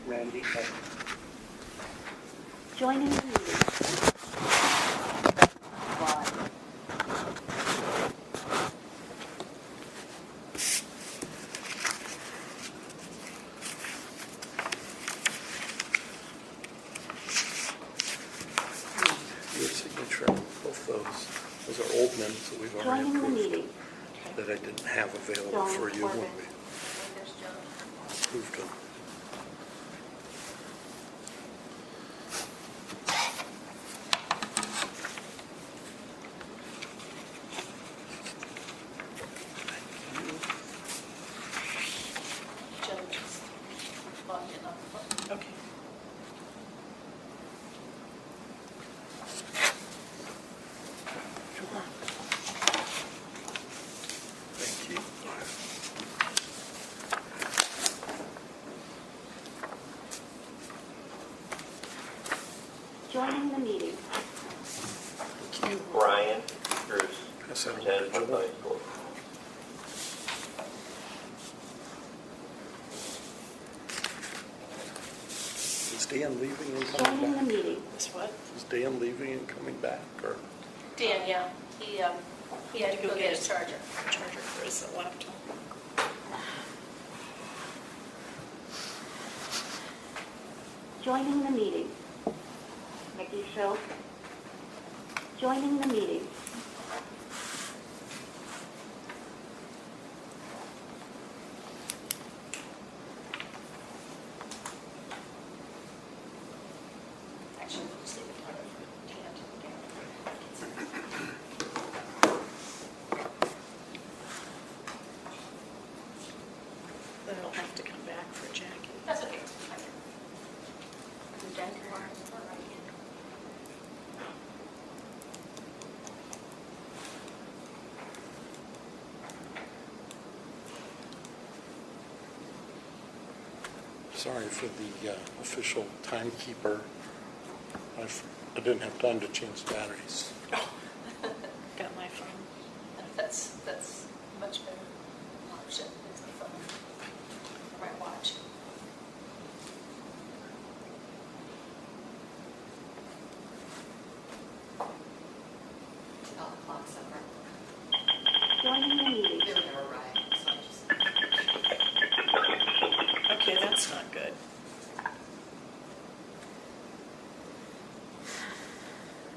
Randy Evans. Joining the meeting. Live. Your signature on both those are old minutes that we've already Joining the approved, meeting. that I didn't have available John for you when Corbett. we approved them. Joe just logged in on the phone. Okay. Thank you. Joining the meeting. Thank you. Brian Bruce. Pass that over to Attended Joel. high school. Is Dan leaving and Joining coming the back? meeting. This what? Is Dan leaving and coming back, or? Dan, yeah, he had to go get his charger. Charger for his laptop. Joining the meeting. Mickey Schultz. Joining the meeting. Actually, we'll just leave it on for Dan to look at. Then I'll have to come back for Jackie. That's okay. I can. Do Dan come on or right in? Sorry for the official timekeeper. I didn't have time to change the batteries. Got my phone. That's much better option is the phone. Or my watch. All the clocks over. Joining the meeting. They were never right, so I just. Okay, that's not good.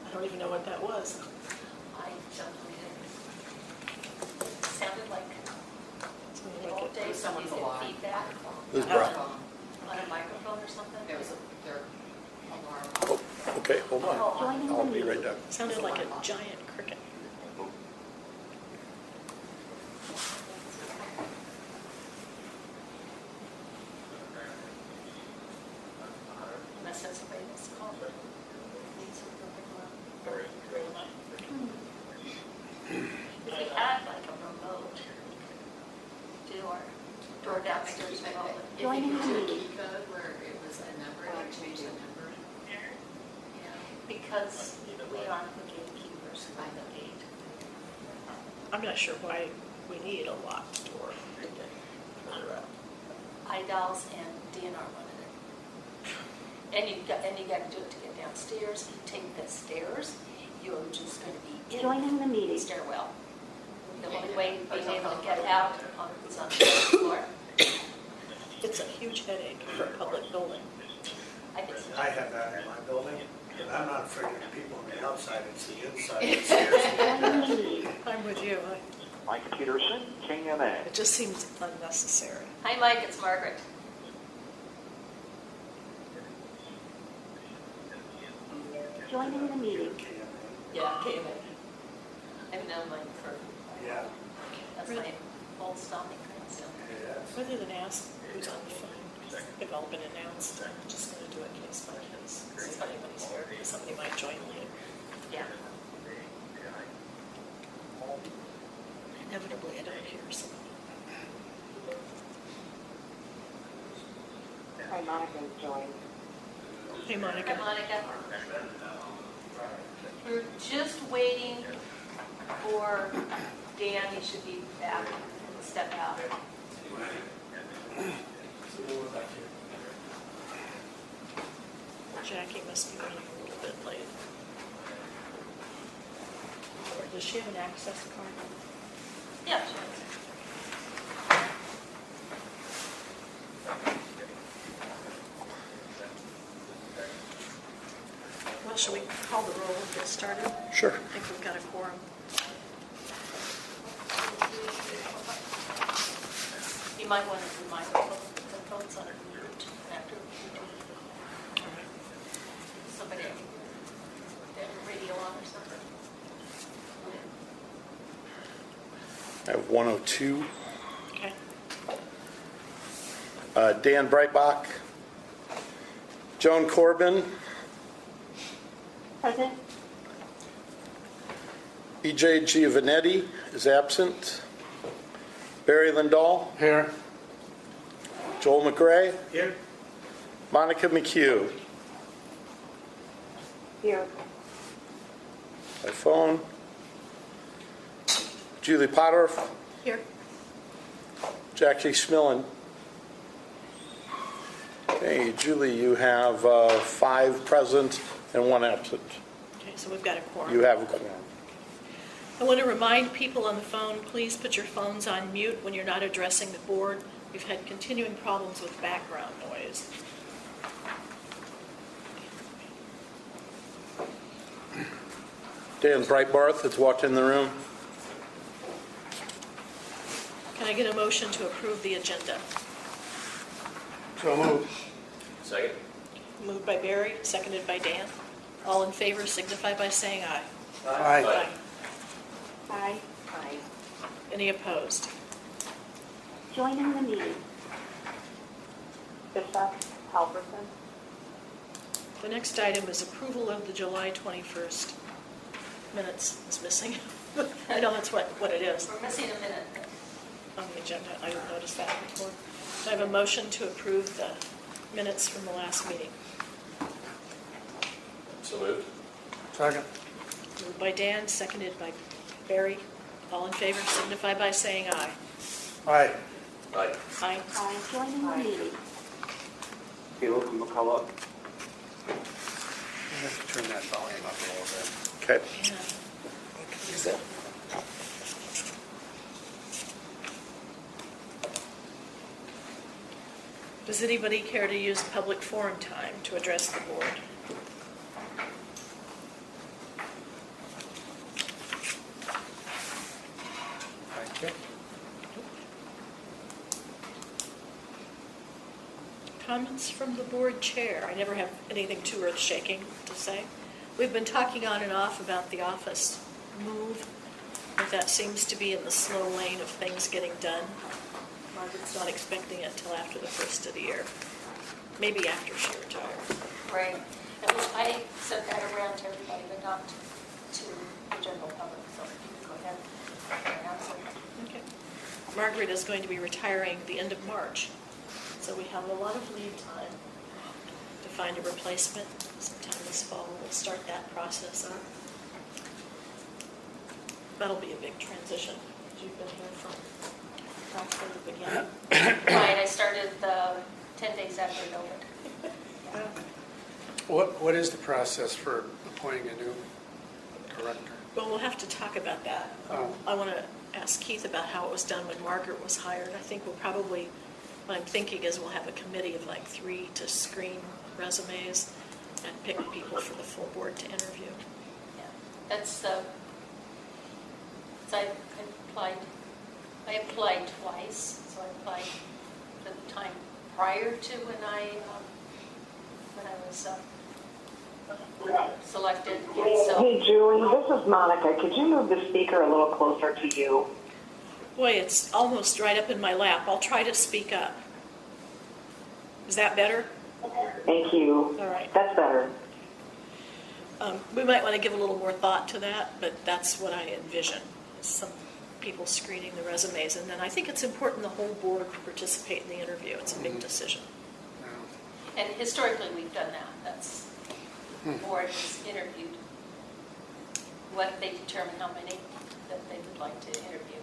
I don't even know what that was. I don't know. It sounded like Something the like old it. days, Someone's somebody's alarm. getting feedback This is Oh. Brian. on a microphone or something. There was their alarm. Oh, okay, hold on. Joining the I'll be meeting. right down. Sounded like a giant cricket. Unless that's somebody that's called. If we had like a remote to our door downstairs, we all would. If Joining you the do a meeting. key code where it was a number, you change the number. Yeah, because we aren't the gatekeepers by the gate. I'm not sure why we need a locked door. IDALS and DNR wanted it. And you got to do it to get downstairs. You take the stairs, you're just going to be in Joining the the meeting. stairwell. The only way being able to get out is on the first floor. It's a huge headache for a public building. I think so. I have that in my building, and I'm not afraid of the people on the outside, it's the inside that scares me. Joining the meeting. I'm with you. Mike Peterson, KMA. It just seems unnecessary. Hi, Mike, it's Margaret. Joining the meeting. Yeah, KMA. I've known Mike for, Yeah, that's my old stomping ground, so. yeah, that's- Rather than ask who's on the phone, because they've all been announced, I'm just going to do it case by case. See if anybody's here, because somebody might join later. Yeah. Inevitably, I don't hear somebody. Hi, Monica joined. Hey, Monica. Hi, Monica. We're just waiting for Dan, he should be back and step out. Jackie must be running a little bit late. Or does she have an access card? Yeah, sure. Well, shall we call the roll and get started? Sure. I think we've got a quorum. You might want to remind the phone's on mute after somebody, they have a radio on or something. I have 102. Okay. Dan Breitbach. Joan Corbin. Present. E.J. Giovanetti is absent. Barry Lindahl. Here. Joel McRae. Here. Monica McHugh. Here. By phone. Julie Potterf. Here. Jackie Schmillen. Okay, Julie, you have 5 present and 1 absent. Okay, so we've got a quorum. You have a quorum. I want to remind people on the phone, please put your phones on mute when you're not addressing the board. We've had continuing problems with background noise. Dan Breitbarth has walked in the room. Can I get a motion to approve the agenda? So moved. Second. Moved by Barry, seconded by Dan. All in favor signify by saying aye. Aye. Aye. Aye. Any opposed? Joining the meeting. Bishop Halverson. The next item is approval of the July 21st minutes. Is missing. I know that's what it is We're missing a minute. on the agenda. I didn't notice that before. So I have a motion to approve the minutes from the last meeting. So moved. Second. Moved by Dan, seconded by Barry. All in favor signify by saying aye. Aye. Aye. Aye. Aye. Joining the meeting. Caleb McCullough. I have to turn that volume up a little bit. Okay. Yeah. Is that- Does anybody care to use public forum time to address the board? Thank you. Comments from the board chair. I never have anything too earth-shaking to say. We've been talking on and off about the office move, but that seems to be in the slow lane of things getting done. Margaret's not expecting it till after the first of the year, maybe after she retires. Right. And I sent that around to everybody, but not to the general public, so you can go ahead and announce it. Okay. Margaret is going to be retiring the end of March, so we have a lot of lead time to find a replacement. Sometime this fall, we'll start that process up. That'll be a big transition, because you've been here from practically the beginning. Right, I started 10 days after it opened. What is the process for appointing a new director? Well, we'll have to talk about that. Oh. I want to ask Keith about how it was done when Margaret was hired. I think we'll probably, what I'm thinking is we'll have a committee of like 3 to screen resumes and pick people for the full board to interview. Yeah, that's, so I applied twice, so I applied for the time prior to when I was selected. And so, Hey Julie, this is Monica. Could you move the speaker a little closer to you? Boy, it's almost right up in my lap. I'll try to speak up. Is that better? Thank you. All right. That's better. We might want to give a little more thought to that, but that's what I envision, is some people screening the resumes. And then I think it's important the whole board participate in the interview. It's a big decision. and historically, we've done that. That's, the board has interviewed what they determine how many that they would like to interview.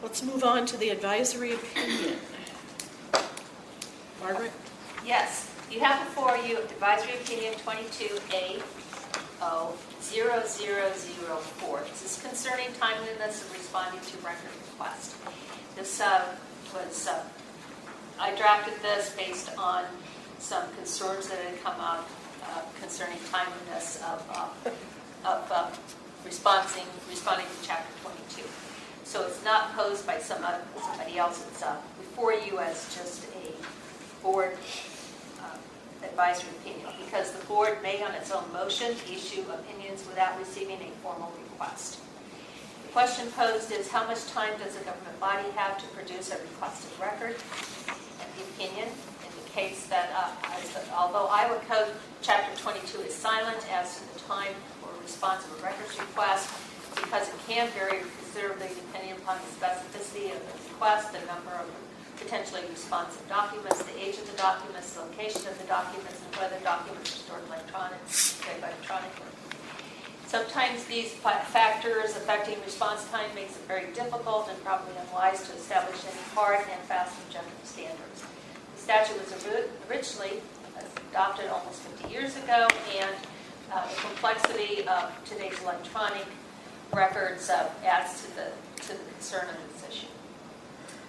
Let's move on to the advisory opinion. Margaret? Yes, you have before you advisory opinion 22A00004. This is concerning timeliness of responding to record request. This I drafted this based on some concerns that had come up concerning timeliness of responding to Chapter 22. So it's not posed by somebody else. It's before you as just a board advisory opinion, because the board may on its own motion issue opinions without receiving a formal request. The question posed is, how much time does a government body have to produce a requested record? And the opinion indicates that although Iowa Code Chapter 22 is silent as to the time for response of a records request, because it can vary considerably depending upon the specificity of the request, the number of potentially responsive documents, the age of the documents, the location of the documents, and whether documents are stored electronically. Sometimes these factors affecting response time makes it very difficult and probably unwise to establish any hard and fast objective standards. The statute was originally adopted almost 50 years ago, and the complexity of today's electronic records adds to the concern of this issue.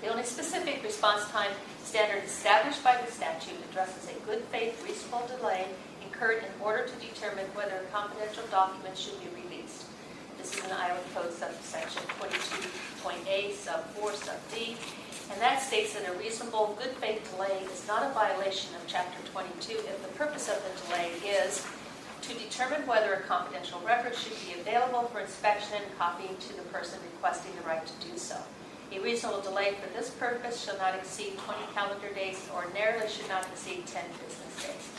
The only specific response time standard established by the statute addresses a good faith reasonable delay incurred in order to determine whether a confidential document should be released. This is in Iowa Code subsection 22.A sub 4 sub D, and that states that a reasonable good faith delay is not a violation of Chapter 22 if the purpose of the delay is to determine whether a confidential record should be available for inspection and copying to the person requesting the right to do so. A reasonable delay for this purpose shall not exceed 20 calendar days and ordinarily should not exceed 10 business days.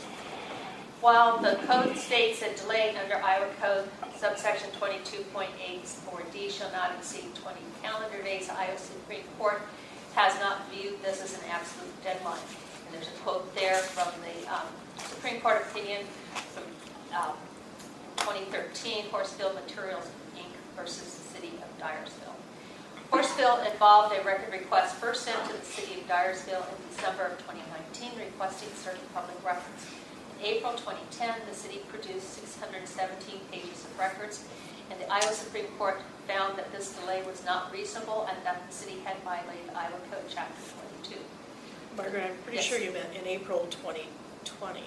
While the code states that delay under Iowa Code subsection 22.8(4)D shall not exceed 20 calendar days, the Iowa Supreme Court has not viewed this as an absolute deadline. And there's a quote there from the Supreme Court opinion from 2013, Horsfield Materials, Inc. versus the City of Dyersville. Horsfield involved a record request first sent to the City of Dyersville in December of 2019 requesting certain public records. In April 2010, the city produced 617 pages of records, and the Iowa Supreme Court found that this delay was not reasonable and that the city had violated Iowa Code Chapter 22. Margaret, I'm pretty Yes. sure you meant in April 2020.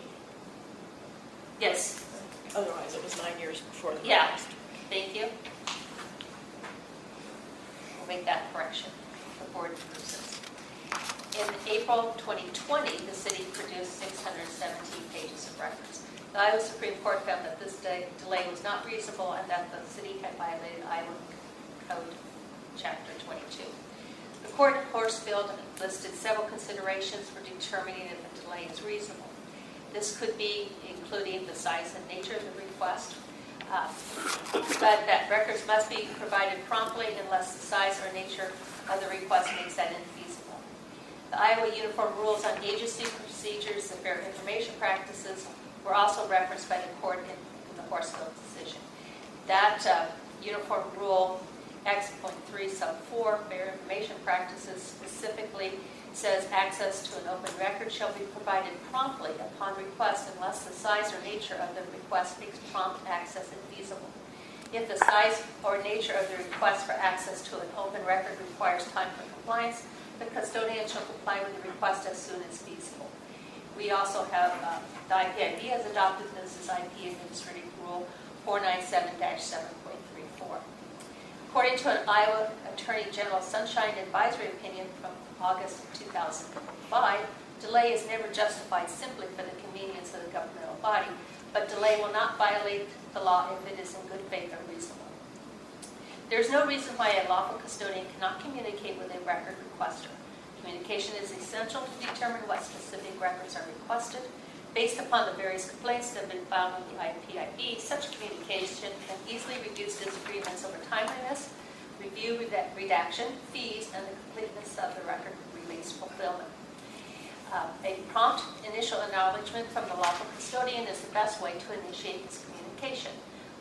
Yes, Otherwise, it was 9 years before the Yeah. request. thank you. We'll make that correction. The board approves this. In April 2020, the city produced 617 pages of records. The Iowa Supreme Court found that this delay was not reasonable and that the city had violated Iowa Code Chapter 22. The court in Horsfield listed several considerations for determining if a delay is reasonable. This could be including the size and nature of the request, but that records must be provided promptly unless the size or nature of the request makes that infeasible. The Iowa Uniform Rules on Agency Procedures and Fair Information Practices were also referenced by the court in the Horsfield decision. That Uniform Rule X.3 sub 4, Fair Information Practices, specifically says access to an open record shall be provided promptly upon request unless the size or nature of the request makes prompt access infeasible. If the size or nature of the request for access to an open record requires time for compliance, the custodian shall comply with the request as soon as feasible. We also have, the IPIB has adopted this as IP Administrative Rule 497-7.34. According to an Iowa Attorney General Sunshine Advisory Opinion from August 2005, delay is never justified simply for the convenience of the governmental body, but delay will not violate the law if it is in good faith or reasonable. There is no reason why a lawful custodian cannot communicate with a record requester. Communication is essential to determine what specific records are requested. Based upon the various complaints that have been filed with the IPIB, such communication can easily reduce disagreements over timeliness, review redaction, fees, and the completeness of the record release fulfillment. A prompt initial acknowledgement from the lawful custodian is the best way to initiate this communication.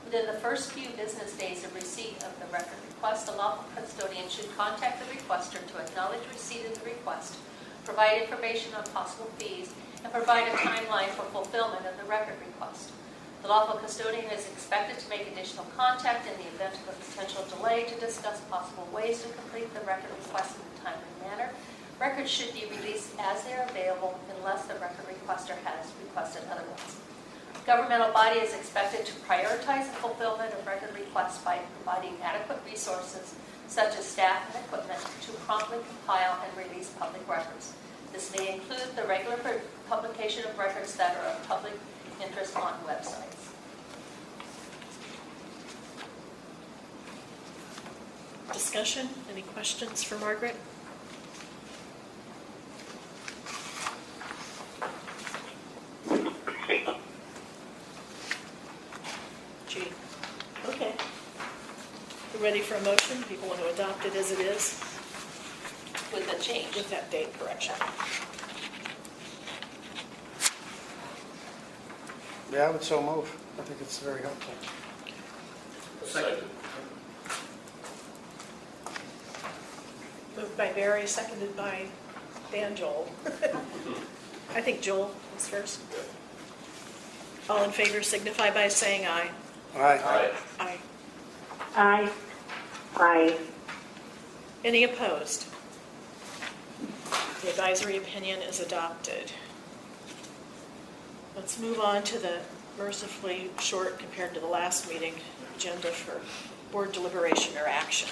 Within the first few business days of receipt of the record request, the lawful custodian should contact the requester to acknowledge receipt of the request, provide information on possible fees, and provide a timeline for fulfillment of the record request. The lawful custodian is expected to make additional contact in the event of a potential delay to discuss possible ways to complete the record request in a timely manner. Records should be released as they are available unless the record requester has requested otherwise. Governmental body is expected to prioritize the fulfillment of record requests by providing adequate resources, such as staff and equipment, to promptly compile and release public records. This may include the regular publication of records that are of public interest on websites. Discussion? Any questions for Margaret? Gee, okay. We're ready for a motion? People want to adopt it as it is With a change. with that date correction. Yeah, I would so move. I think it's very helpful. Second. Moved by Barry, seconded by Dan Joel. I think Joel was first. All in favor signify by saying aye. Aye. Aye. Aye. Aye. Any opposed? The advisory opinion is adopted. Let's move on to the mercifully short compared to the last meeting agenda for board deliberation or action.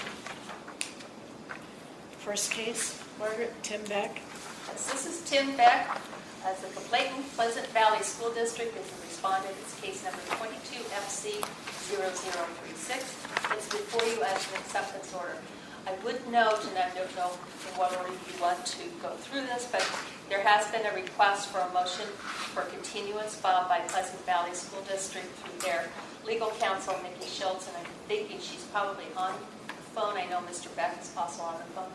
First case, Margaret, Tim Beck. Yes, this is Tim Beck. As the Clayton Pleasant Valley School District is a respondent, it's case number 22FC0036. It's before you as an acceptance order. I would note, and I don't know in what order you want to go through this, but there has been a request for a motion for continuance filed by Pleasant Valley School District through their legal counsel, Nikki Schultz, and I'm thinking she's probably on the phone. I know Mr. Beck is also on the phone.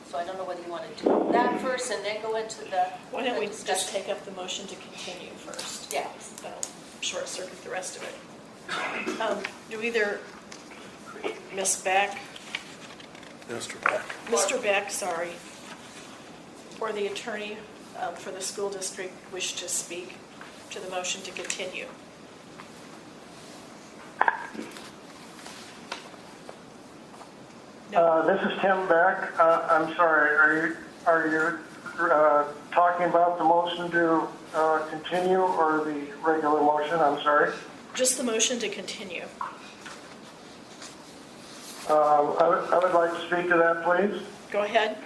So I don't know whether you want to do that first and then go into the Why don't we discussion. just take up the motion to continue first? Yeah. That'll short circuit the rest of it. Do either Ms. Beck, Mr. Beck. Mr. Beck, sorry, or the attorney for the school district wish to speak to the motion to continue? No. This is Tim Beck. I'm sorry, are you talking about the motion to continue or the regular motion? I'm sorry. Just the motion to continue. I would like to speak to that, please. Go ahead.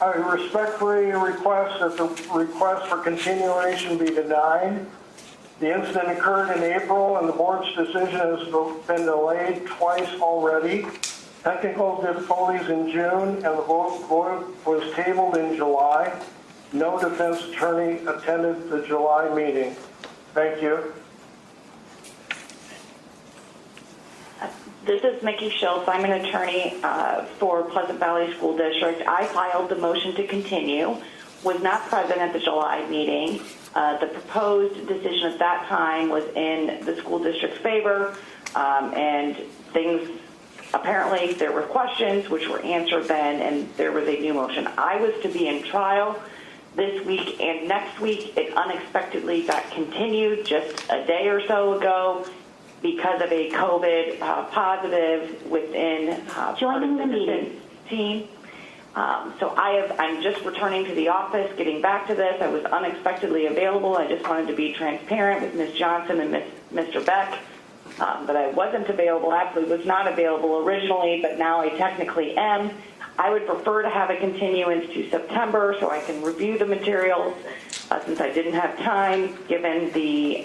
I respectfully request that the request for continuation be denied. The incident occurred in April, and the board's decision has been delayed twice already. Technical difficulties in June, and the vote was tabled in July. No defense attorney attended the July meeting. Thank you. This is Mickey Schultz. I'm an attorney for Pleasant Valley School District. I filed the motion to continue, was not present at the July meeting. The proposed decision at that time was in the school district's favor, and things, apparently there were questions which were answered then, and there was a new motion. I was to be in trial this week and next week. It unexpectedly got continued just a day or so ago because of a COVID positive within Joining the meeting. team. So I'm just returning to the office, getting back to this. I was unexpectedly available. I just wanted to be transparent with Ms. Johnson and Mr. Beck that I wasn't available. Actually was not available originally, but now I technically am. I would prefer to have a continuance to September so I can review the materials since I didn't have time given the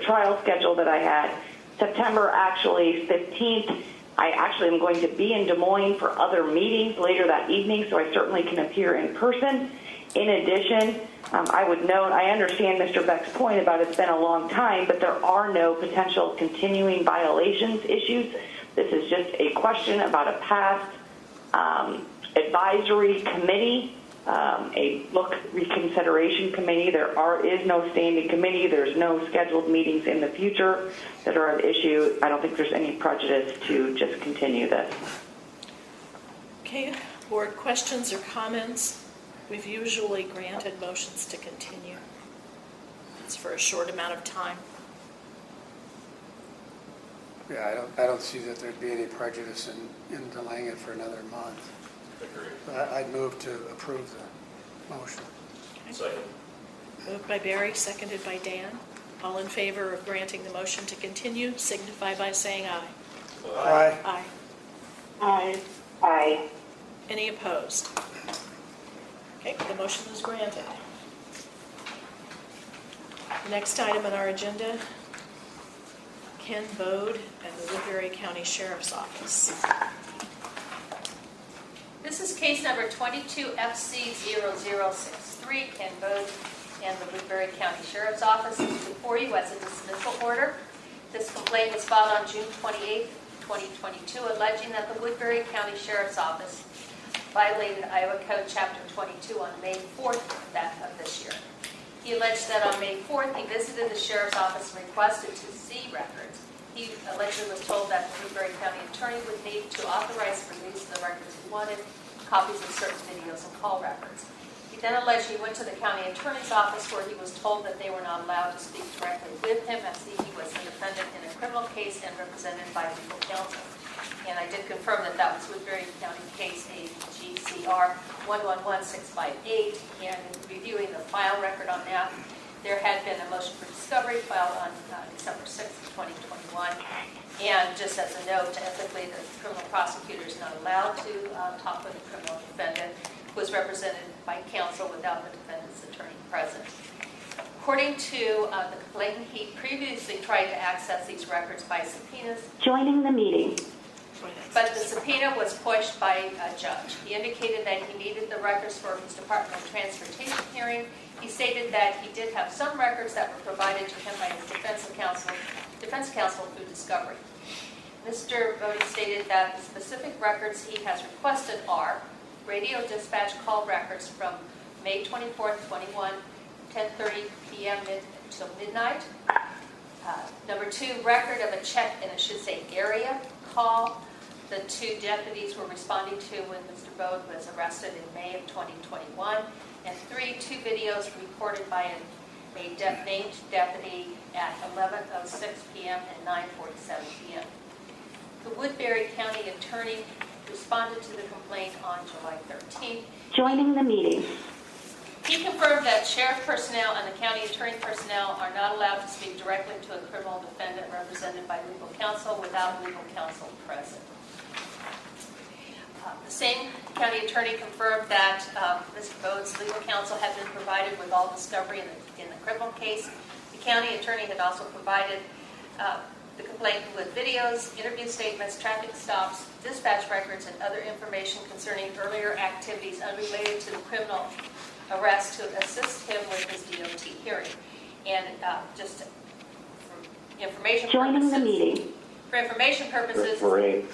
trial schedule that I had. September actually 15th. I actually am going to be in Des Moines for other meetings later that evening, so I certainly can appear in person. In addition, I would note, I understand Mr. Beck's point about it's been a long time, but there are no potential continuing violations issues. This is just a question about a past advisory committee a look reconsideration committee. There is no standing committee. There's no scheduled meetings in the future that are at issue. I don't think there's any prejudice to just continue this. Okay, board questions or comments? We've usually granted motions to continue. It's for a short amount of time. Yeah, I don't see that there'd be any prejudice in delaying it for another month. Agreed. I'd move to approve the motion. Second. Moved by Barry, seconded by Dan. All in favor of granting the motion to continue, signify by saying aye. Aye. Aye. Aye. Aye. Any opposed? Okay, the motion is granted. The next item on our agenda, Ken Bode and the Woodbury County Sheriff's Office. This is case number 22FC0063, Ken Bode and the Woodbury County Sheriff's Office is before you as a dismissal order. This complaint was filed on June 28, 2022, alleging that the Woodbury County Sheriff's Office violated Iowa Code Chapter 22 on May 4th of this year. He alleged that on May 4th, he visited the Sheriff's Office and requested to see records. He allegedly was told that the Woodbury County Attorney would need to authorize the release of the records he wanted, copies of certain videos and call records. He then alleged he went to the County Attorney's office where he was told that they were not allowed to speak directly with him as he was a defendant in a criminal case and represented by legal counsel. And I did confirm that that was Woodbury County case AGCR 111658, and in reviewing the file record on that, there had been a motion for discovery filed on December 6th, 2021. And just as a note, ethically, the criminal prosecutor is not allowed to talk with a criminal defendant who is represented by counsel without the defendant's attorney present. According to the complainant, he previously tried to access these records by subpoenas, Joining the meeting. but the subpoena was pushed by a judge. He indicated that he needed the records for his Department of Transportation hearing. He stated that he did have some records that were provided to him by his defense counsel through discovery. Mr. Bode stated that the specific records he has requested are radio dispatch call records from May 24th, 21, 10:30 p.m. until midnight. Number 2, record of a check, and it should say area call. The 2 deputies were responding to when Mr. Bode was arrested in May of 2021. And 3, 2 videos reported by a named deputy at 11:06 p.m. and 9:47 p.m. The Woodbury County Attorney responded to the complaint on July 13th. Joining the meeting. He confirmed that sheriff personnel and the county attorney personnel are not allowed to speak directly to a criminal defendant represented by legal counsel without legal counsel present. The same county attorney confirmed that Mr. Bode's legal counsel had been provided with all discovery in the criminal case. The county attorney had also provided the complainant with videos, interview statements, traffic stops, dispatch records, and other information concerning earlier activities unrelated to the criminal arrest to assist him with his DOT hearing. And just for information Joining purposes, the meeting. For information purposes, Great.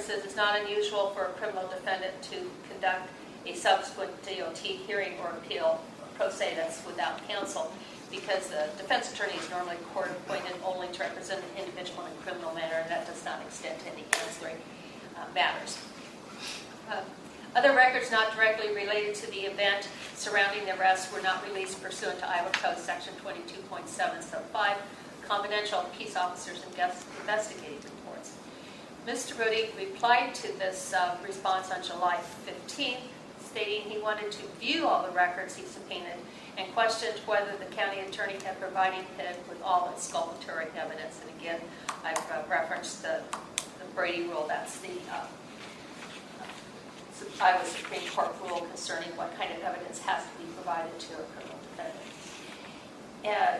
it's not unusual for a criminal defendant to conduct a subsequent DOT hearing or appeal, pro se, that's without counsel, because the defense attorney is normally court appointed only to represent an individual in a criminal manner, and that does not extend to any ancillary matters. Other records not directly related to the event surrounding the arrest were not released pursuant to Iowa Code Section 22.7 sub 5, confidential peace officers investigating reports. Mr. Bode replied to this response on July 15th, stating he wanted to view all the records he subpoenaed and questioned whether the county attorney had provided him with all exculpatory evidence. And again, I've referenced the Brady rule. That's the Iowa Supreme Court rule concerning what kind of evidence has to be provided to a criminal defendant.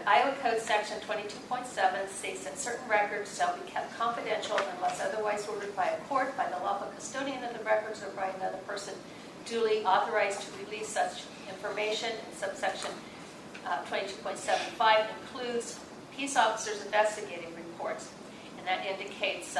Iowa Code Section 22.7 states that certain records shall be kept confidential unless otherwise ordered by a court, by the lawful custodian of the records, or by another person duly authorized to release such information. And subsection 22.75 includes peace officers' investigating reports, and that indicates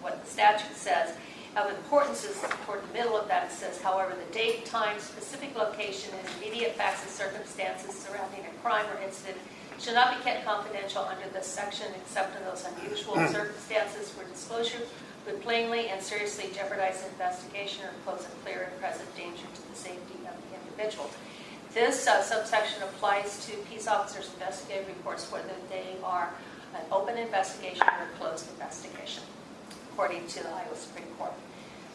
what the statute says. Of importance is toward the middle of that, it says, however, the date, time, specific location, and immediate facts and circumstances surrounding a crime or incident shall not be kept confidential under this section except in those unusual circumstances where disclosure would plainly and seriously jeopardize the investigation or pose a clear and present danger to the safety of the individual. This subsection applies to peace officers' investigative reports whether they are an open investigation or a closed investigation, according to the Iowa Supreme Court.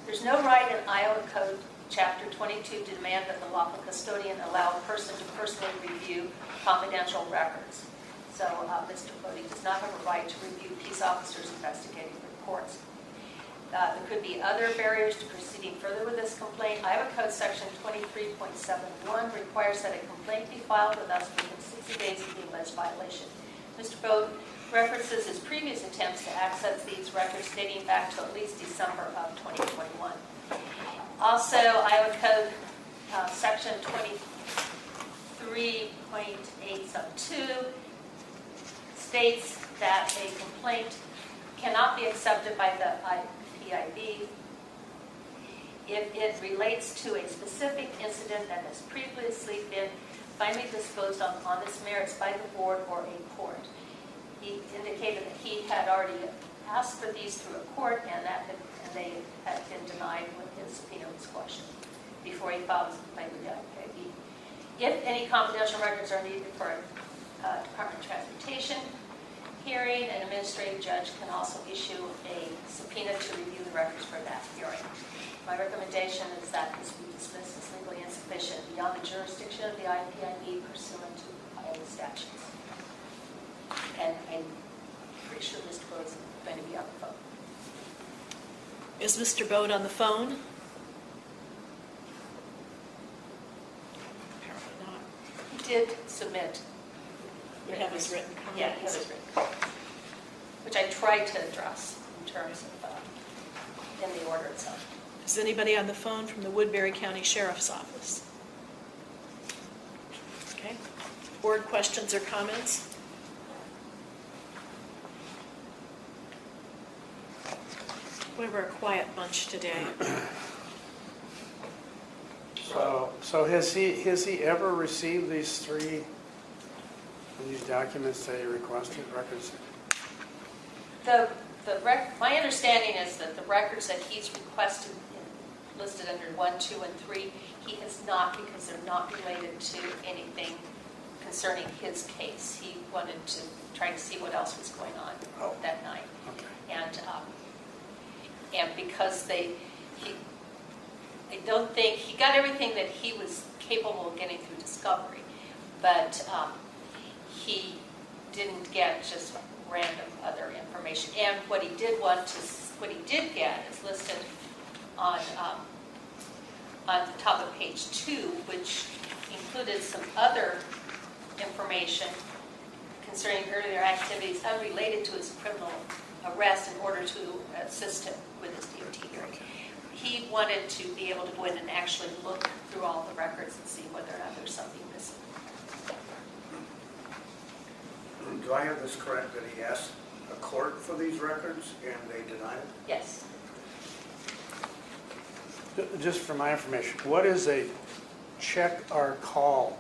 There's no right in Iowa Code Chapter 22 to demand that the lawful custodian allow a person to personally review confidential records. So Mr. Bodie does not have a right to review peace officers' investigative reports. There could be other barriers to proceeding further with this complaint. Iowa Code Section 23.71 requires that a complaint be filed with us within 60 days of the alleged violation. Mr. Bode references his previous attempts to access these records dating back to at least December of 2021. Also, Iowa Code Section 23.8 sub 2 states that a complaint cannot be accepted by the PIB if it relates to a specific incident that has previously been finally disposed of on its merits by the board or a court. He indicated that he had already asked for these through a court and they had been denied when his subpoena was questioned before he filed his complaint with the PIB. If any confidential records are needed for a Department of Transportation hearing, an administrative judge can also issue a subpoena to review the records for that hearing. My recommendation is that this be dismissed as legally insufficient beyond the jurisdiction of the IPIB pursuant to Iowa statutes. And I'm pretty sure Mr. Bode is going to be on the phone. Is Mr. Bode on the phone? Apparently not. He did submit. We have his written comments. Yeah, he has his written comments, which I tried to address in terms of, in the order itself. Is anybody on the phone from the Woodbury County Sheriff's Office? Okay. Board questions or comments? We were a quiet bunch today. So has he ever received these documents that he requested, records? My understanding is that the records that he's requested listed under 1, 2, and 3, he has not, because they're not related to anything concerning his case. He wanted to try to see what else was going on that night. Okay. And because I don't think, he got everything that he was capable of getting through discovery, but he didn't get just random other information. And what he did get is listed on the top of page 2, which included some other information concerning earlier activities unrelated to his criminal arrest in order to assist him with his DOT hearing. He wanted to be able to go in and actually look through all the records and see whether or not there's something missing. Do I have this correct, that he asked a court for these records and they denied it? Yes. Just for my information, what is a check or call?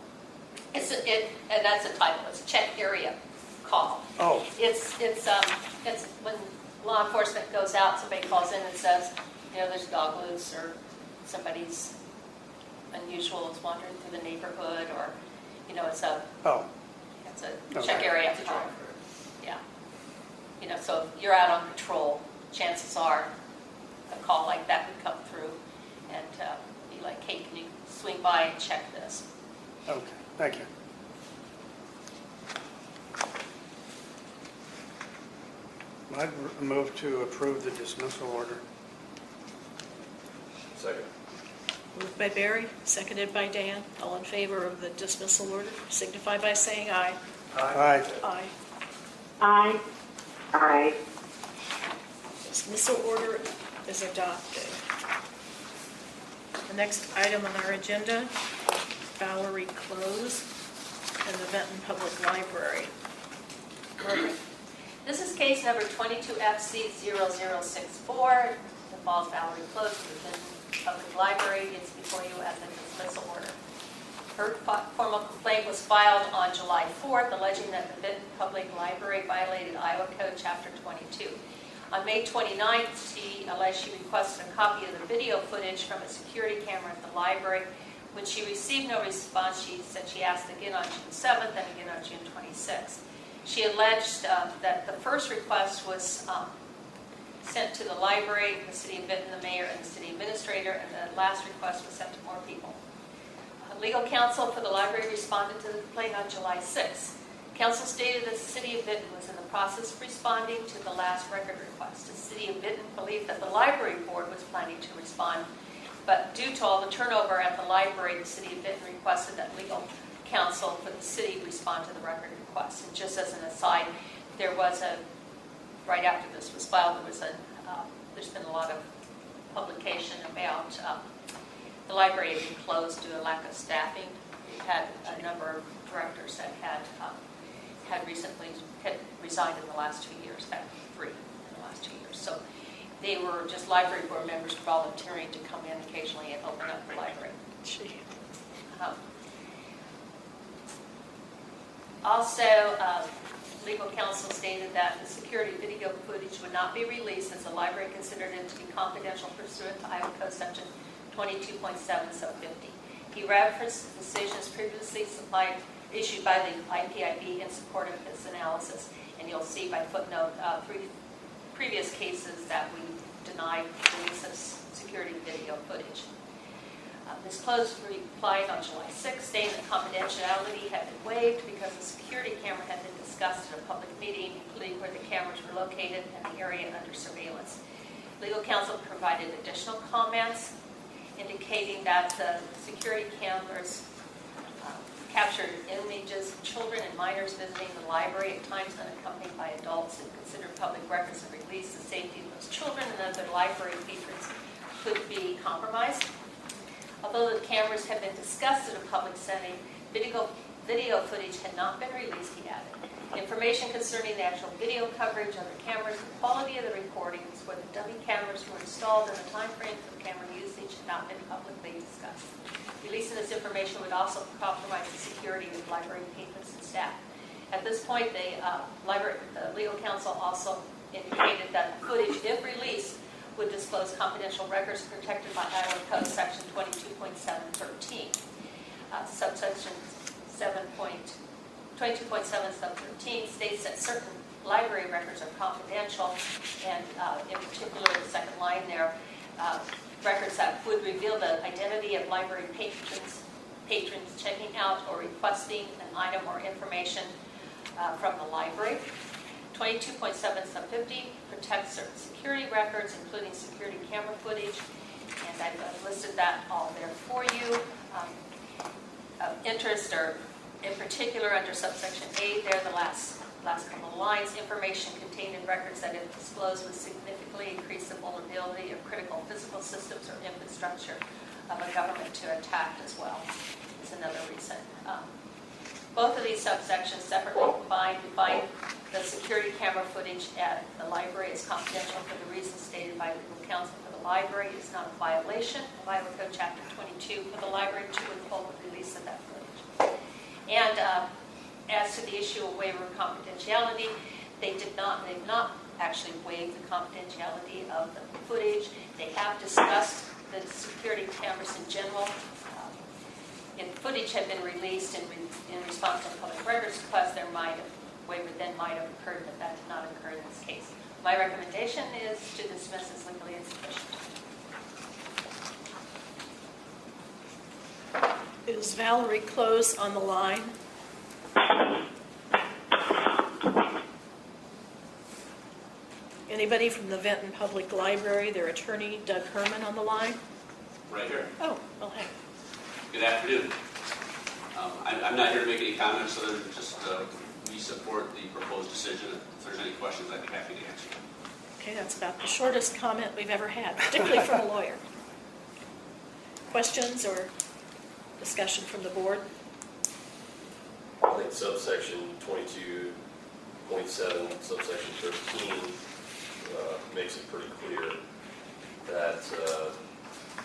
And that's a title. It's a check area call. Oh, It's when law enforcement goes out, somebody calls in and says, there's dog loose, or somebody's unusual is wandering through the neighborhood, or, it's a check Okay. area call. Yeah. So if you're out on patrol, chances are a call like that would come through and be like, hey, can you swing by and check this? okay, thank you. I'd move to approve the dismissal order. Second. Moved by Barry, seconded by Dan. All in favor of the dismissal order, signify by saying aye. Aye. Aye. Aye. Aye. Dismissal order is adopted. The next item on our agenda, Bowery Close and the Benton Public Library. Margaret? This is case number 22FC0064. The Falls, Valerie Close, from the Benton Public Library is before you as a dismissal order. Her formal complaint was filed on July 4th, alleging that the Benton Public Library violated Iowa Code Chapter 22. On May 29th, she alleged she requested a copy of the video footage from a security camera at the library. When she received no response, she said she asked again on June 7th and again on June 26th. She alleged that the first request was sent to the library, the City of Benton, the mayor, and the city administrator, and the last request was sent to more people. Legal counsel for the library responded to the complaint on July 6th. Counsel stated that the City of Benton was in the process of responding to the last record request. The City of Benton believed that the library board was planning to respond, but due to all the turnover at the library, the City of Benton requested that legal counsel for the city respond to the record request. And just as an aside, right after this was filed, there's been a lot of publication about the library had been closed due to lack of staffing. We've had a number of directors that had recently resigned in the last 2 years, in fact, 3 in the last 2 years. So they were just library board members volunteering to come in occasionally and open up the library. Also, legal counsel stated that the security video footage would not be released as the library considered it to be confidential pursuant to Iowa Code Section 22.7 sub 50. He referenced the decisions previously issued by the IPIB in support of this analysis, and you'll see by footnote 3 previous cases that we denied release of security video footage. Ms. Close replied on July 6th, stating that confidentiality had been waived because the security camera had been discussed at a public meeting, including where the cameras were located and the area under surveillance. Legal counsel provided additional comments indicating that the security cameras captured images of children and minors visiting the library, at times unaccompanied by adults, and considered public records and release. The safety of those children and other library patrons could be compromised. Although the cameras had been discussed at a public setting, video footage had not been released, he added. Information concerning the actual video coverage of the cameras, the quality of the recordings, where the dummy cameras were installed, and the time frame for camera usage had not been publicly discussed. Releasing this information would also compromise the security of library patrons and staff. At this point, the legal counsel also indicated that the footage, if released, would disclose confidential records protected by Iowa Code Section 22.713. Subsection 22.7 sub 13 states that certain library records are confidential, and in particular, the second line there, records that would reveal the identity of library patrons checking out or requesting an item or information from the library. 22.7 sub 50 protects certain security records, including security camera footage, and I've listed that all there for you. Of interest, or in particular under subsection 8 there, the last couple of lines, information contained in records that if disclosed would significantly increase the vulnerability of critical physical systems or infrastructure of a government to attack as well, is another reason. Both of these subsections separately combined define the security camera footage at the library as confidential for the reasons stated by legal counsel for the library. It's not a violation of Iowa Code Chapter 22 for the library to withhold the release of that footage. And as to the issue of waiver of confidentiality, they've not actually waived the confidentiality of the footage. They have discussed the security cameras in general. If footage had been released in response to a public records request, waiver then might have occurred, but that did not occur in this case. My recommendation is to dismiss as legally insufficient. Is Valerie Close on the line? Anybody from the Benton Public Library, their attorney, Doug Herman, on the line? Right here. Oh, well, hey. Good afternoon. I'm not here to make any comments other than just we support the proposed decision. If there's any questions, I'd be happy to answer. Okay, that's about the shortest comment we've ever had, particularly from a lawyer. Questions or discussion from the board? I think subsection 22.7, subsection 13 makes it pretty clear that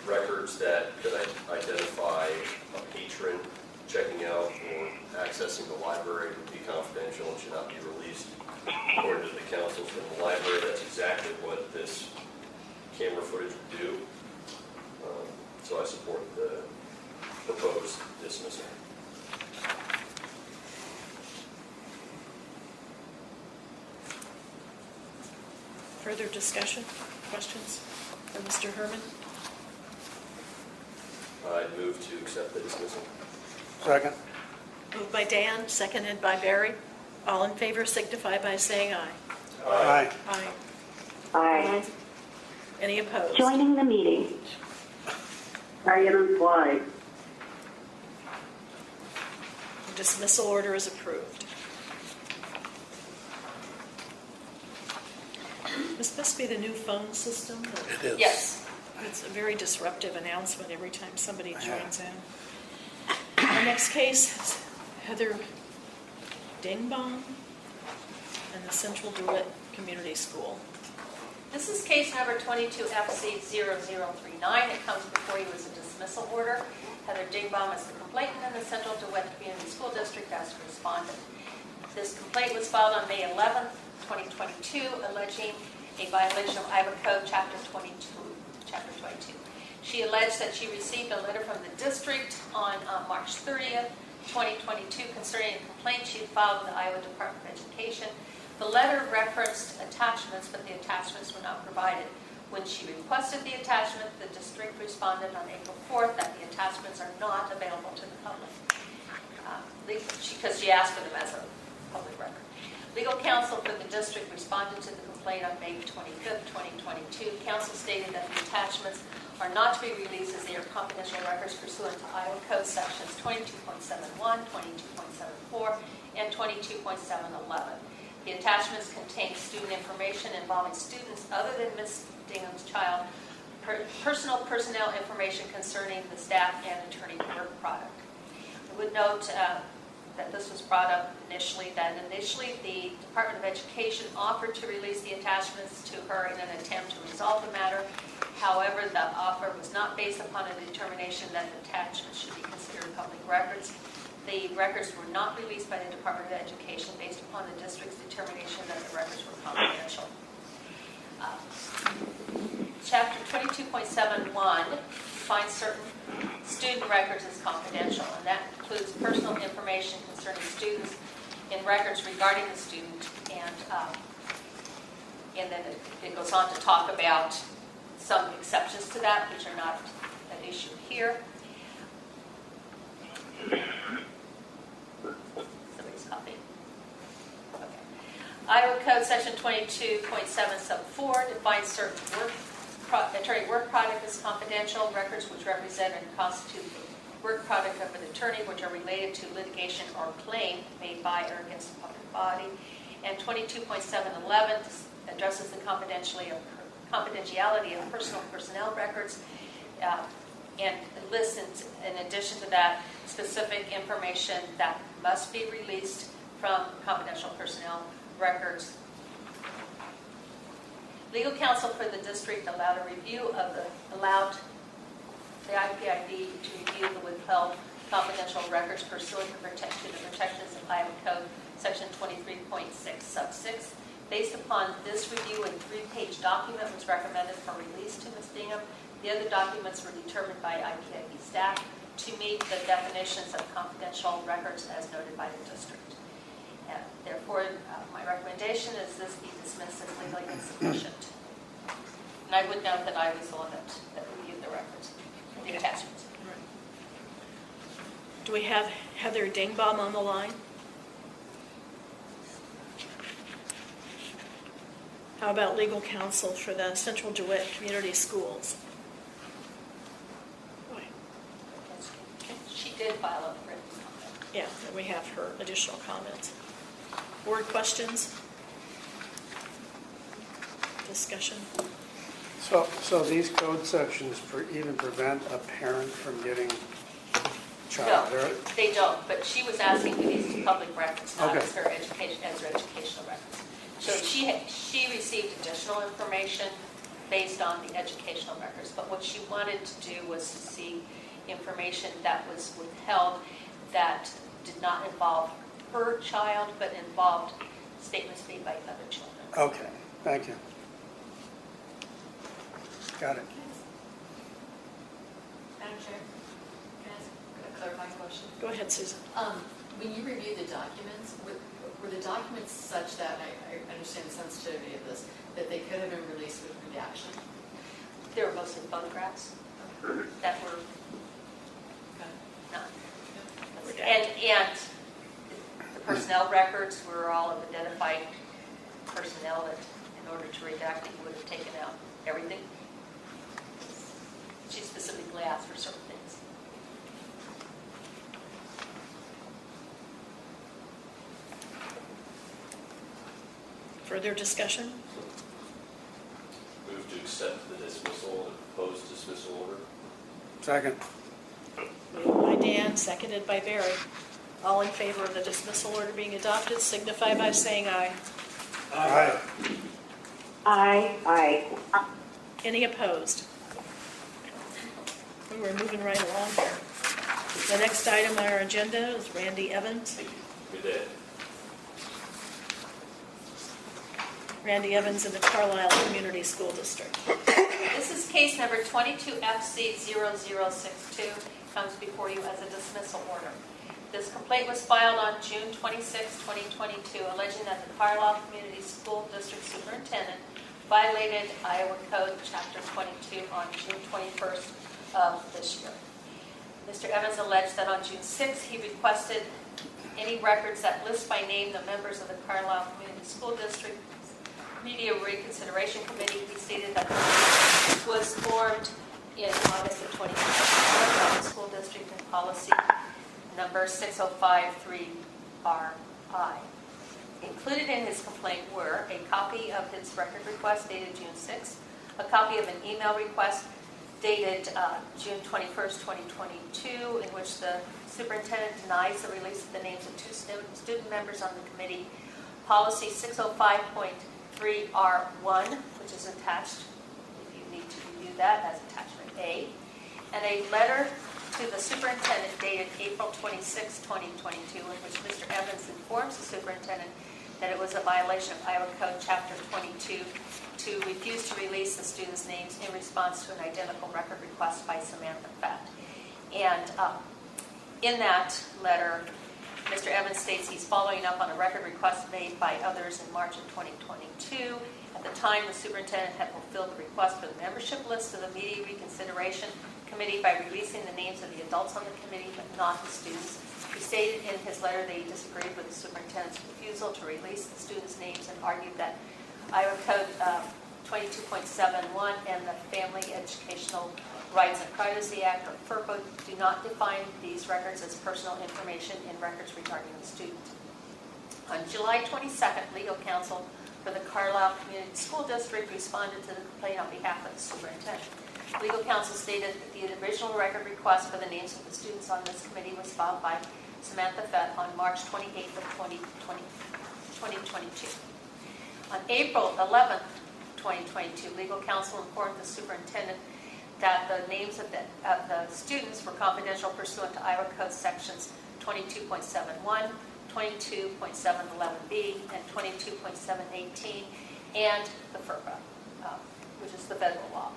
records that could identify a patron checking out or accessing the library would be confidential and should not be released. According to the counsel from the library, that's exactly what this camera footage would do. So I support the proposed dismissal. Further discussion, questions for Mr. Herman? I'd move to accept the dismissal. Second. Moved by Dan, seconded by Barry. All in favor signify by saying aye. Aye. Aye. Aye. Any opposed? Joining the meeting. Diana Sly. Dismissal order is approved. This must be the new phone system. It is. Yes. It's a very disruptive announcement every time somebody joins in. Our next case is Heather Dingbaum and the Central DeWitt Community School. This is case number 22FC0039. It comes before you as a dismissal order. Heather Dingbaum is the complainant in the Central DeWitt Community School District as a respondent. This complaint was filed on May 11, 2022, alleging a violation of Iowa Code Chapter 22. She alleged that she received a letter from the district on March 30th, 2022, concerning a complaint she had filed with the Iowa Department of Education. The letter referenced attachments, but the attachments were not provided. When she requested the attachment, the district responded on April 4th that the attachments are not available to the public, because she asked for them as a public record. Legal counsel for the district responded to the complaint on May 25th, 2022. Counsel stated that the attachments are not to be released as they are confidential records pursuant to Iowa Code Sections 22.71, 22.74, and 22.711. The attachments contain student information involving students other than Ms. Dingham's child, personnel information concerning the staff and attorney work product. I would note that this was brought up initially, the Department of Education offered to release the attachments to her in an attempt to resolve the matter. However, the offer was not based upon a determination that the attachments should be considered public records. The records were not released by the Department of Education based upon the district's determination that the records were confidential. Chapter 22.71 defines certain student records as confidential, and that includes personal information concerning students in records regarding the student, and then it goes on to talk about some exceptions to that, which are not an issue here. Somebody's copying. Okay. Iowa Code Section 22.7 sub 4 defines certain attorney work product as confidential. Records which represent and constitute the work product of an attorney which are related to litigation or claim made by or against a public body. And 22.711 addresses the confidentiality of personal personnel records, and lists, in addition to that, specific information that must be released from confidential personnel records. Legal counsel for the district allowed the IPID to review the withheld confidential records pursuant to the protections of Iowa Code Section 23.6 sub 6. Based upon this review, a 3-page document was recommended for release to Ms. Bingham. The other documents were determined by IPID staff to meet the definitions of confidential records as noted by the district. And therefore, my recommendation is this be dismissed as legally insufficient. And I would note that I was the one that reviewed the records, the attachments. Do we have Heather Dingbaum on the line? How about legal counsel for the Central DeWitt Community Schools? She did file a written comment. Yeah, and we have her additional comments. Board questions? Discussion? So these code sections even prevent a parent from getting child? No, they don't, but she was asking for these as public records, not Okay. as her educational records. So she received additional information based on the educational records. But what she wanted to do was to see information that was withheld that did not involve her child, but involved statements made by other children. Okay, thank you. Got it. Madam Chair, can I ask a clarifying question? Go ahead, Susan. When you reviewed the documents, were the documents such that, I understand the sensitivity of this, that they could have been released with redaction? There were mostly photographs that were not. And the personnel records were all of identified personnel that in order to redact it, you would have taken out everything. She specifically asked for certain things. Further discussion? Move to accept the dismissal and proposed dismissal order. Second. Moved by Dan, seconded by Barry. All in favor of the dismissal order being adopted signify by saying aye. Aye. Aye. Any opposed? We're moving right along here. The next item on our agenda is Randy Evans. Good day. Randy Evans in the Carlisle Community School District. This is case number 22FC0062, comes before you as a dismissal order. This complaint was filed on June 26, 2022, alleging that the Carlisle Community School District Superintendent violated Iowa Code Chapter 22 on June 21st of this year. Mr. Evans alleged that on June 6th, he requested any records that list by name the members of the Carlisle Community School District Media Reconsideration Committee. He stated that the committee was formed in August of 2021 by the school district and policy number 6053RI. Included in his complaint were a copy of his record request dated June 6th, a copy of an email request dated June 21st, 2022, in which the superintendent denies the release of the names of two student members on the committee, policy 605.3R1, which is attached, if you need to review that, as attachment A, and a letter to the superintendent dated April 26, 2022, in which Mr. Evans informs the superintendent that it was a violation of Iowa Code Chapter 22 to refuse to release the students' names in response to an identical record request by Samantha Fett. And in that letter, Mr. Evans states he's following up on a record request made by others in March of 2022. At the time, the superintendent had fulfilled the request for the membership list of the Media Reconsideration Committee by releasing the names of the adults on the committee, but not the students. He stated in his letter that he disagreed with the superintendent's refusal to release the students' names and argued that Iowa Code 22.71 and the Family Educational Rights and Privacy Act, or FERPA, do not define these records as personal information in records regarding the student. On July 22nd, legal counsel for the Carlisle Community School District responded to the complaint on behalf of the superintendent. Legal counsel stated that the original record request for the names of the students on this committee was filed by Samantha Fett on March 28th of 2022. On April 11th, 2022, legal counsel informed the superintendent that the names of the students were confidential pursuant to Iowa Code sections 22.71, 22.711B, and 22.718, and the FERPA, which is the federal law.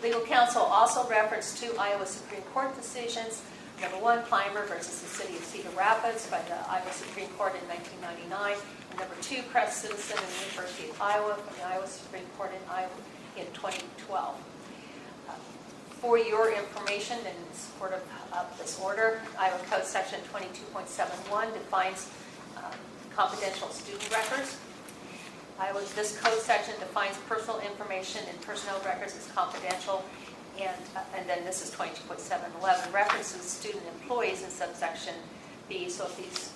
Legal counsel also referenced two Iowa Supreme Court decisions. Number one, Clymer versus the City of Cedar Rapids by the Iowa Supreme Court in 1999. And number two, Crest Citizen in the University of Iowa from the Iowa Supreme Court in Iowa in 2012. For your information and in support of this order, Iowa Code Section 22.71 defines confidential student records. This code section defines personal information and personnel records as confidential, and then this is 22.711 references student employees in subsection B. So if these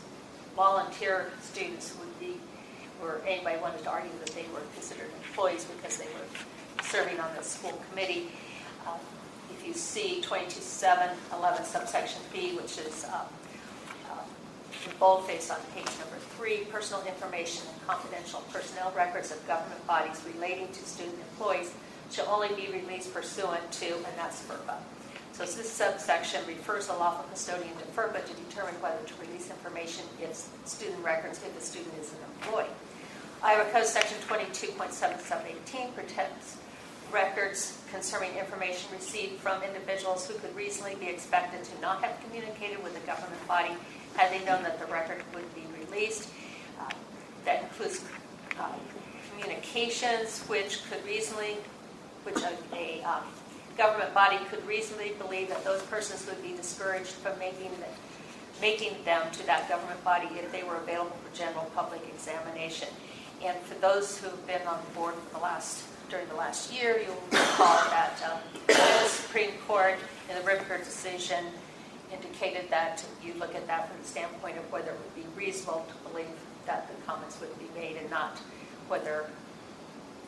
volunteer students would be, or anybody wanted to argue that they were considered employees because they were serving on the school committee, if you see 22.711 subsection B, which is in boldface on page number 3, personal information and confidential personnel records of government bodies relating to student employees, shall only be released pursuant to, and that's FERPA. So this subsection refers a lawful custodian to FERPA to determine whether to release information if student records, if the student is an employee. Iowa Code Section 22.7718 protects records concerning information received from individuals who could reasonably be expected to not have communicated with the government body had they known that the record would be released. That includes communications which a government body could reasonably believe that those persons would be discouraged from making them to that government body if they were available for general public examination. And for those who have been on the board during the last year, you'll recall that the Supreme Court in the Ripker decision indicated that you look at that from the standpoint of whether it would be reasonable to believe that the comments would be made and not whether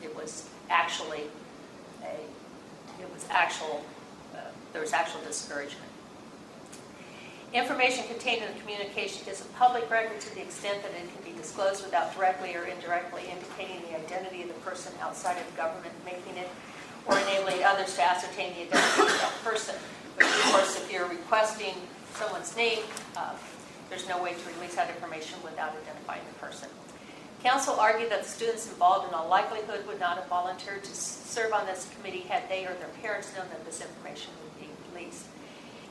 it was actually there was actual discouragement. Information contained in the communication is a public record to the extent that it can be disclosed without directly or indirectly indicating the identity of the person outside of the government making it, or enabling others to ascertain the identity of that person. But of course, if you're requesting someone's name, there's no way to release that information without identifying the person. Council argued that the students involved in all likelihood would not have volunteered to serve on this committee had they or their parents known that this information would be released.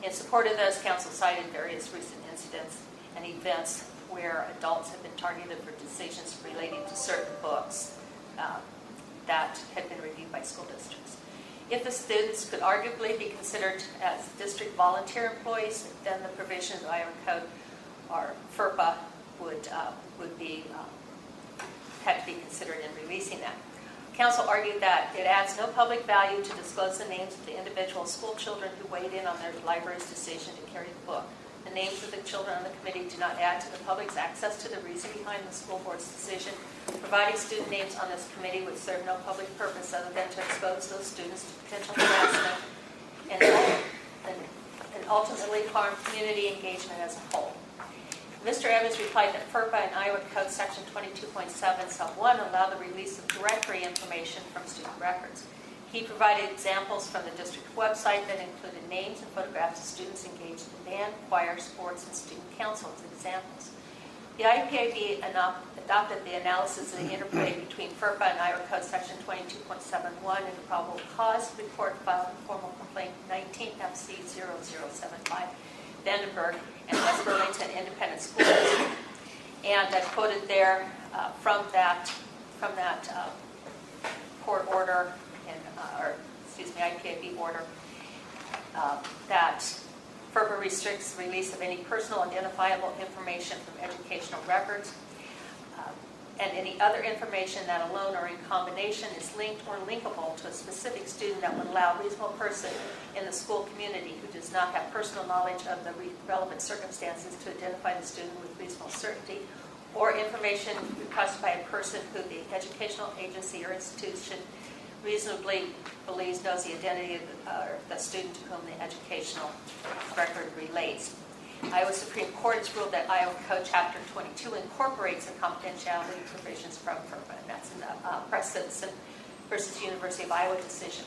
In support of this, Council cited various recent incidents and events where adults have been targeted for decisions relating to certain books that had been reviewed by school districts. If the students could arguably be considered as district volunteer employees, then the provisions of Iowa Code or FERPA would have to be considered in releasing that. Council argued that it adds no public value to disclose the names of the individual school children who weighed in on their library's decision to carry the book. The names of the children on the committee do not add to the public's access to the reason behind the school board's decision. Providing student names on this committee would serve no public purpose other than to expose those students to potential harassment and ultimately harm community engagement as a whole. Mr. Evans replied that FERPA and Iowa Code Section 22.7 sub 1 allow the release of directory information from student records. He provided examples from the district website that included names and photographs of students engaged in band, choir, sports, and student council as examples. The IPIB adopted the analysis of the interplay between FERPA and Iowa Code Section 22.71 in the probable cause report filed in formal complaint 19 FC 0075 Vandenberg and West Burlington Independent School District. And I quoted there from that court order, IPIB order, that FERPA restricts the release of any personal identifiable information from educational records and any other information that alone or in combination is linked or linkable to a specific student that would allow a reasonable person in the school community who does not have personal knowledge of the relevant circumstances to identify the student with reasonable certainty, or information requested by a person who the educational agency or institution reasonably believes knows the identity of the student to whom the educational record relates. Iowa Supreme Court has ruled that Iowa Code Chapter 22 incorporates the confidentiality provisions from FERPA, and that's in the Press Citizen versus University of Iowa decision.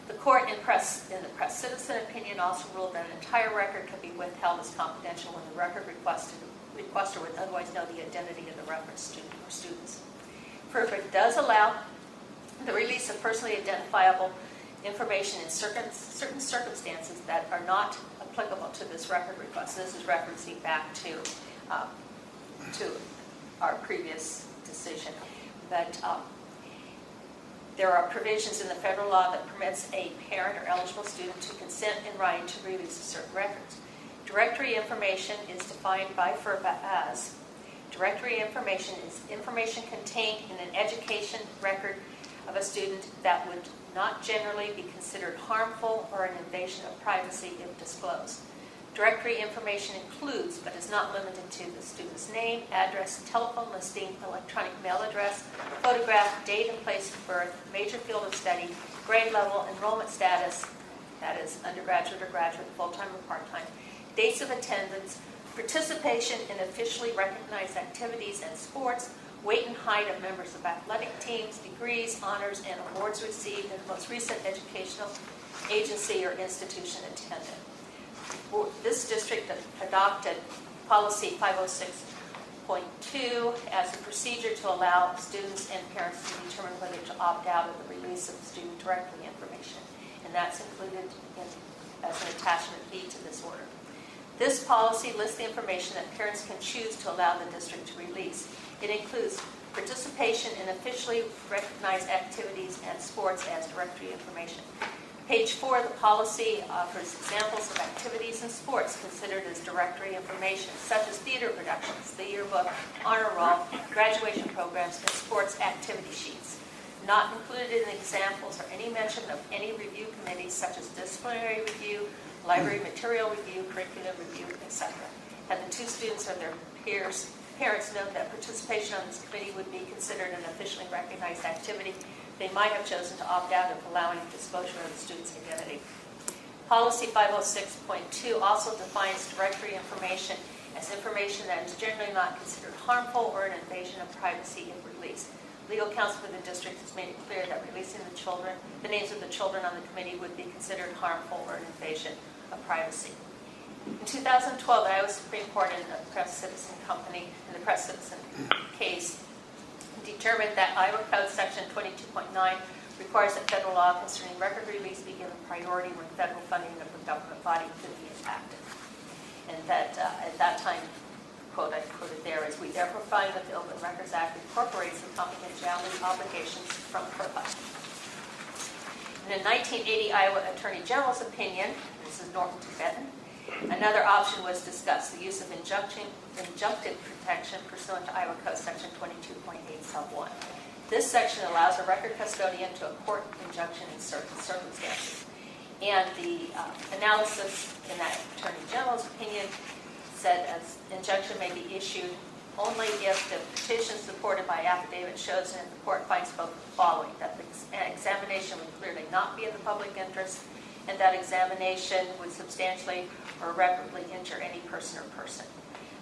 The court in the Press Citizen opinion also ruled that an entire record could be withheld as confidential when the record requester would otherwise know the identity of the reference student or students. FERPA does allow the release of personally identifiable information in certain circumstances that are not applicable to this record request. This is referencing back to our previous decision. But there are provisions in the federal law that permits a parent or eligible student to consent in writing to release of certain records. Directory information is defined by FERPA as directory information is information contained in an education record of a student that would not generally be considered harmful or an invasion of privacy if disclosed. Directory information includes, but is not limited to, the student's name, address, telephone listing, electronic mail address, photograph, date and place of birth, major field of study, grade level, enrollment status, that is undergraduate or graduate, full-time or part-time, dates of attendance, participation in officially recognized activities and sports, weight and height of members of athletic teams, degrees, honors, and awards received in the most recent educational agency or institution attended. This district adopted policy 506.2 as a procedure to allow students and parents to determine whether to opt out of the release of student directory information, and that's included as an attachment B to this order. This policy lists the information that parents can choose to allow the district to release. It includes participation in officially recognized activities and sports as directory information. Page 4 of the policy offers examples of activities and sports considered as directory information, such as theater productions, the yearbook, honor roll, graduation programs, and sports activity sheets. Not included in the examples are any mention of any review committees such as disciplinary review, library material review, curriculum review, etc. Had the two students or their parents note that participation on this committee would be considered an officially recognized activity, they might have chosen to opt out of allowing disclosure of the student's identity. Policy 506.2 also defines directory information as information that is generally not considered harmful or an invasion of privacy if released. Legal counsel for the district has made it clear that releasing the names of the children on the committee would be considered harmful or an invasion of privacy. In 2012, the Iowa Supreme Court in the Press Citizen Company, in the Press Citizen case, determined that Iowa Code Section 22.9 requires that federal law concerning record release be given priority when federal funding of a government body could be impacted. And that at that time, quote I quoted there, is we therefore find that the Open Records Act incorporates the confidentiality obligations from FERPA. In a 1980 Iowa Attorney General's opinion, this is Norton Tibetan, another option was discussed, the use of injunctive protection pursuant to Iowa Code Section 22.8 sub 1. This section allows a record custodian to court injunction in certain circumstances. And the analysis in that Attorney General's opinion said as injunction may be issued only if the petition supported by affidavit shows and the court finds both the following, that the examination would clearly not be in the public interest, and that examination would substantially or irreparably injure any person or person.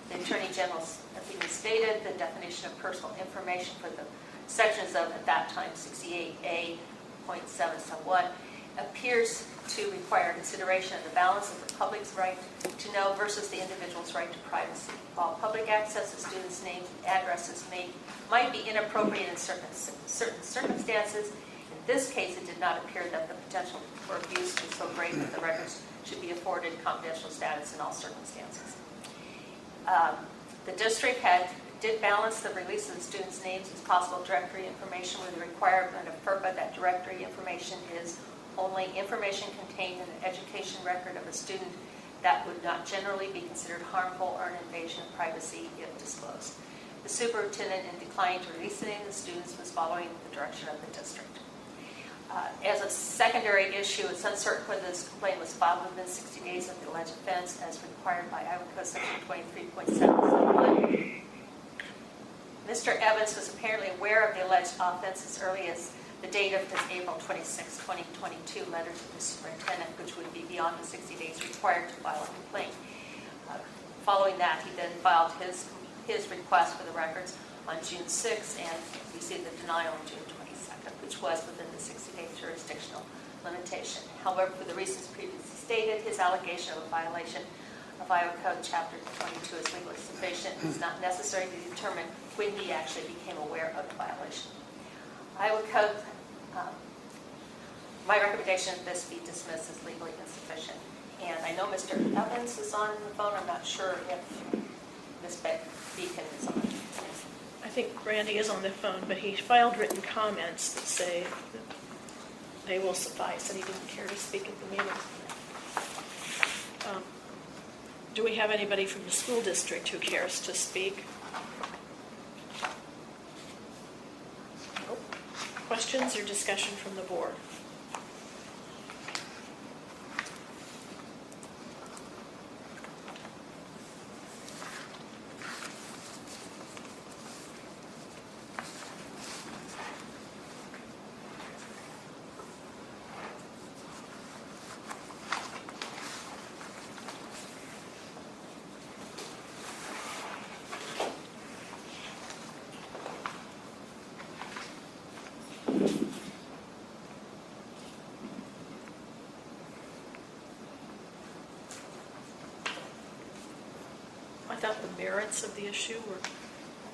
The Attorney General's opinion stated the definition of personal information for the sections of, at that time, 68A.7 sub 1 appears to require consideration of the balance of the public's right to know versus the individual's right to privacy. While public access to students' names and addresses might be inappropriate in certain circumstances, in this case it did not appear that the potential for abuse was so great that the records should be afforded confidential status in all circumstances. The district did balance the release of the students' names as possible directory information with the requirement of FERPA that directory information is only information contained in an education record of a student that would not generally be considered harmful or an invasion of privacy if disclosed. The superintendent, in declining to release the name of the students, was following the direction of the district. As a secondary issue, it's uncertain whether this complaint was filed within 60 days of the alleged offense as required by Iowa Code Section 23.7. Mr. Evans was apparently aware of the alleged offense as early as the date of his April 26, 2022 letter to the superintendent, which would be beyond the 60 days required to file a complaint. Following that, he then filed his request for the records on June 6 and received the denial on June 22nd, which was within the 60-day jurisdictional limitation. However, for the reasons previously stated, his allegation of a violation of Iowa Code Chapter 22 is legally sufficient. It's not necessary to determine when he actually became aware of the violation. Iowa Code, my recommendation that this be dismissed as legally insufficient. And I know Mr. Evans is on the phone. I'm not sure if Ms. Beacon is on. I think Randy is on the phone, but he filed written comments that say that they will suffice, and he didn't care to speak at the meeting. Do we have anybody from the school district who cares to speak? Nope. Questions or discussion from the board? about the merits of the issue, we're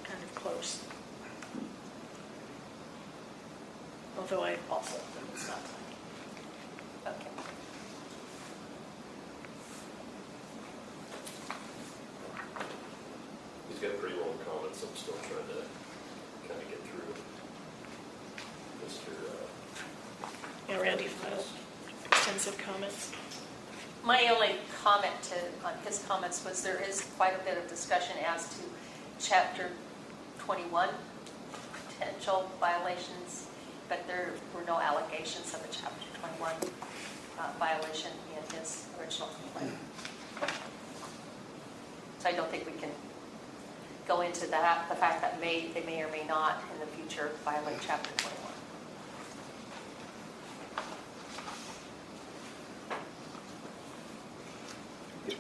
kind of close. Although I also think it's not. Okay. He's got pretty long comments, I'm still trying to kind of get through. Mr. Yeah, Randy filed extensive comments. My only comment on his comments was there is quite a bit of discussion as to Chapter 21 potential violations, but there were no allegations of a Chapter 21 violation in his original complaint. So I don't think we can go into that, the fact that they may or may not in the future violate Chapter 21.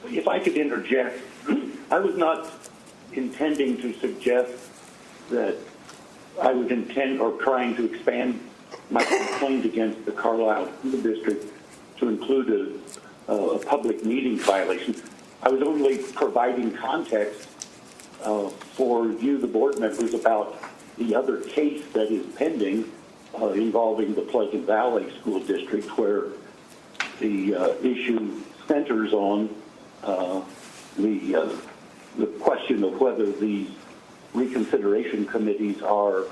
If I could interject, I was not intending to suggest that I would intend or trying to expand my complaint against the Carlisle School District to include a public meeting violation. I was only providing context for you, the board members, about the other case that is pending involving the Pleasant Valley School District, where the issue centers on the question of whether these reconsideration committees are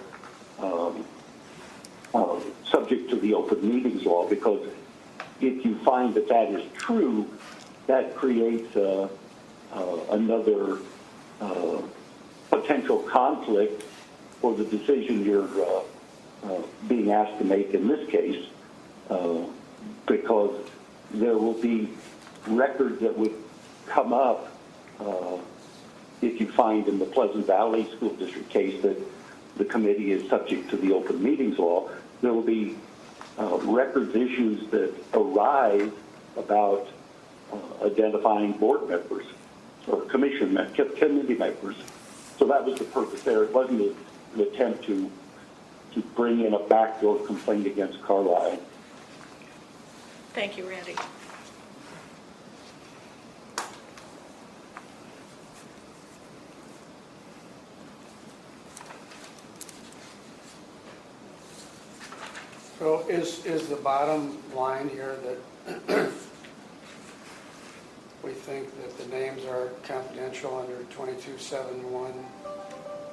subject to the open meetings law, because if you find that that is true, that creates another potential conflict for the decision you're being asked to make in this case, because there will be records that would come up if you find in the Pleasant Valley School District case that the committee is subject to the open meetings law. There will be records issues that arise about identifying board members or committee members. So that was the purpose there. It wasn't an attempt to bring in a backdoor complaint against Carlisle. Thank you, Randy. So is the bottom line here that we think that the names are confidential under 2271,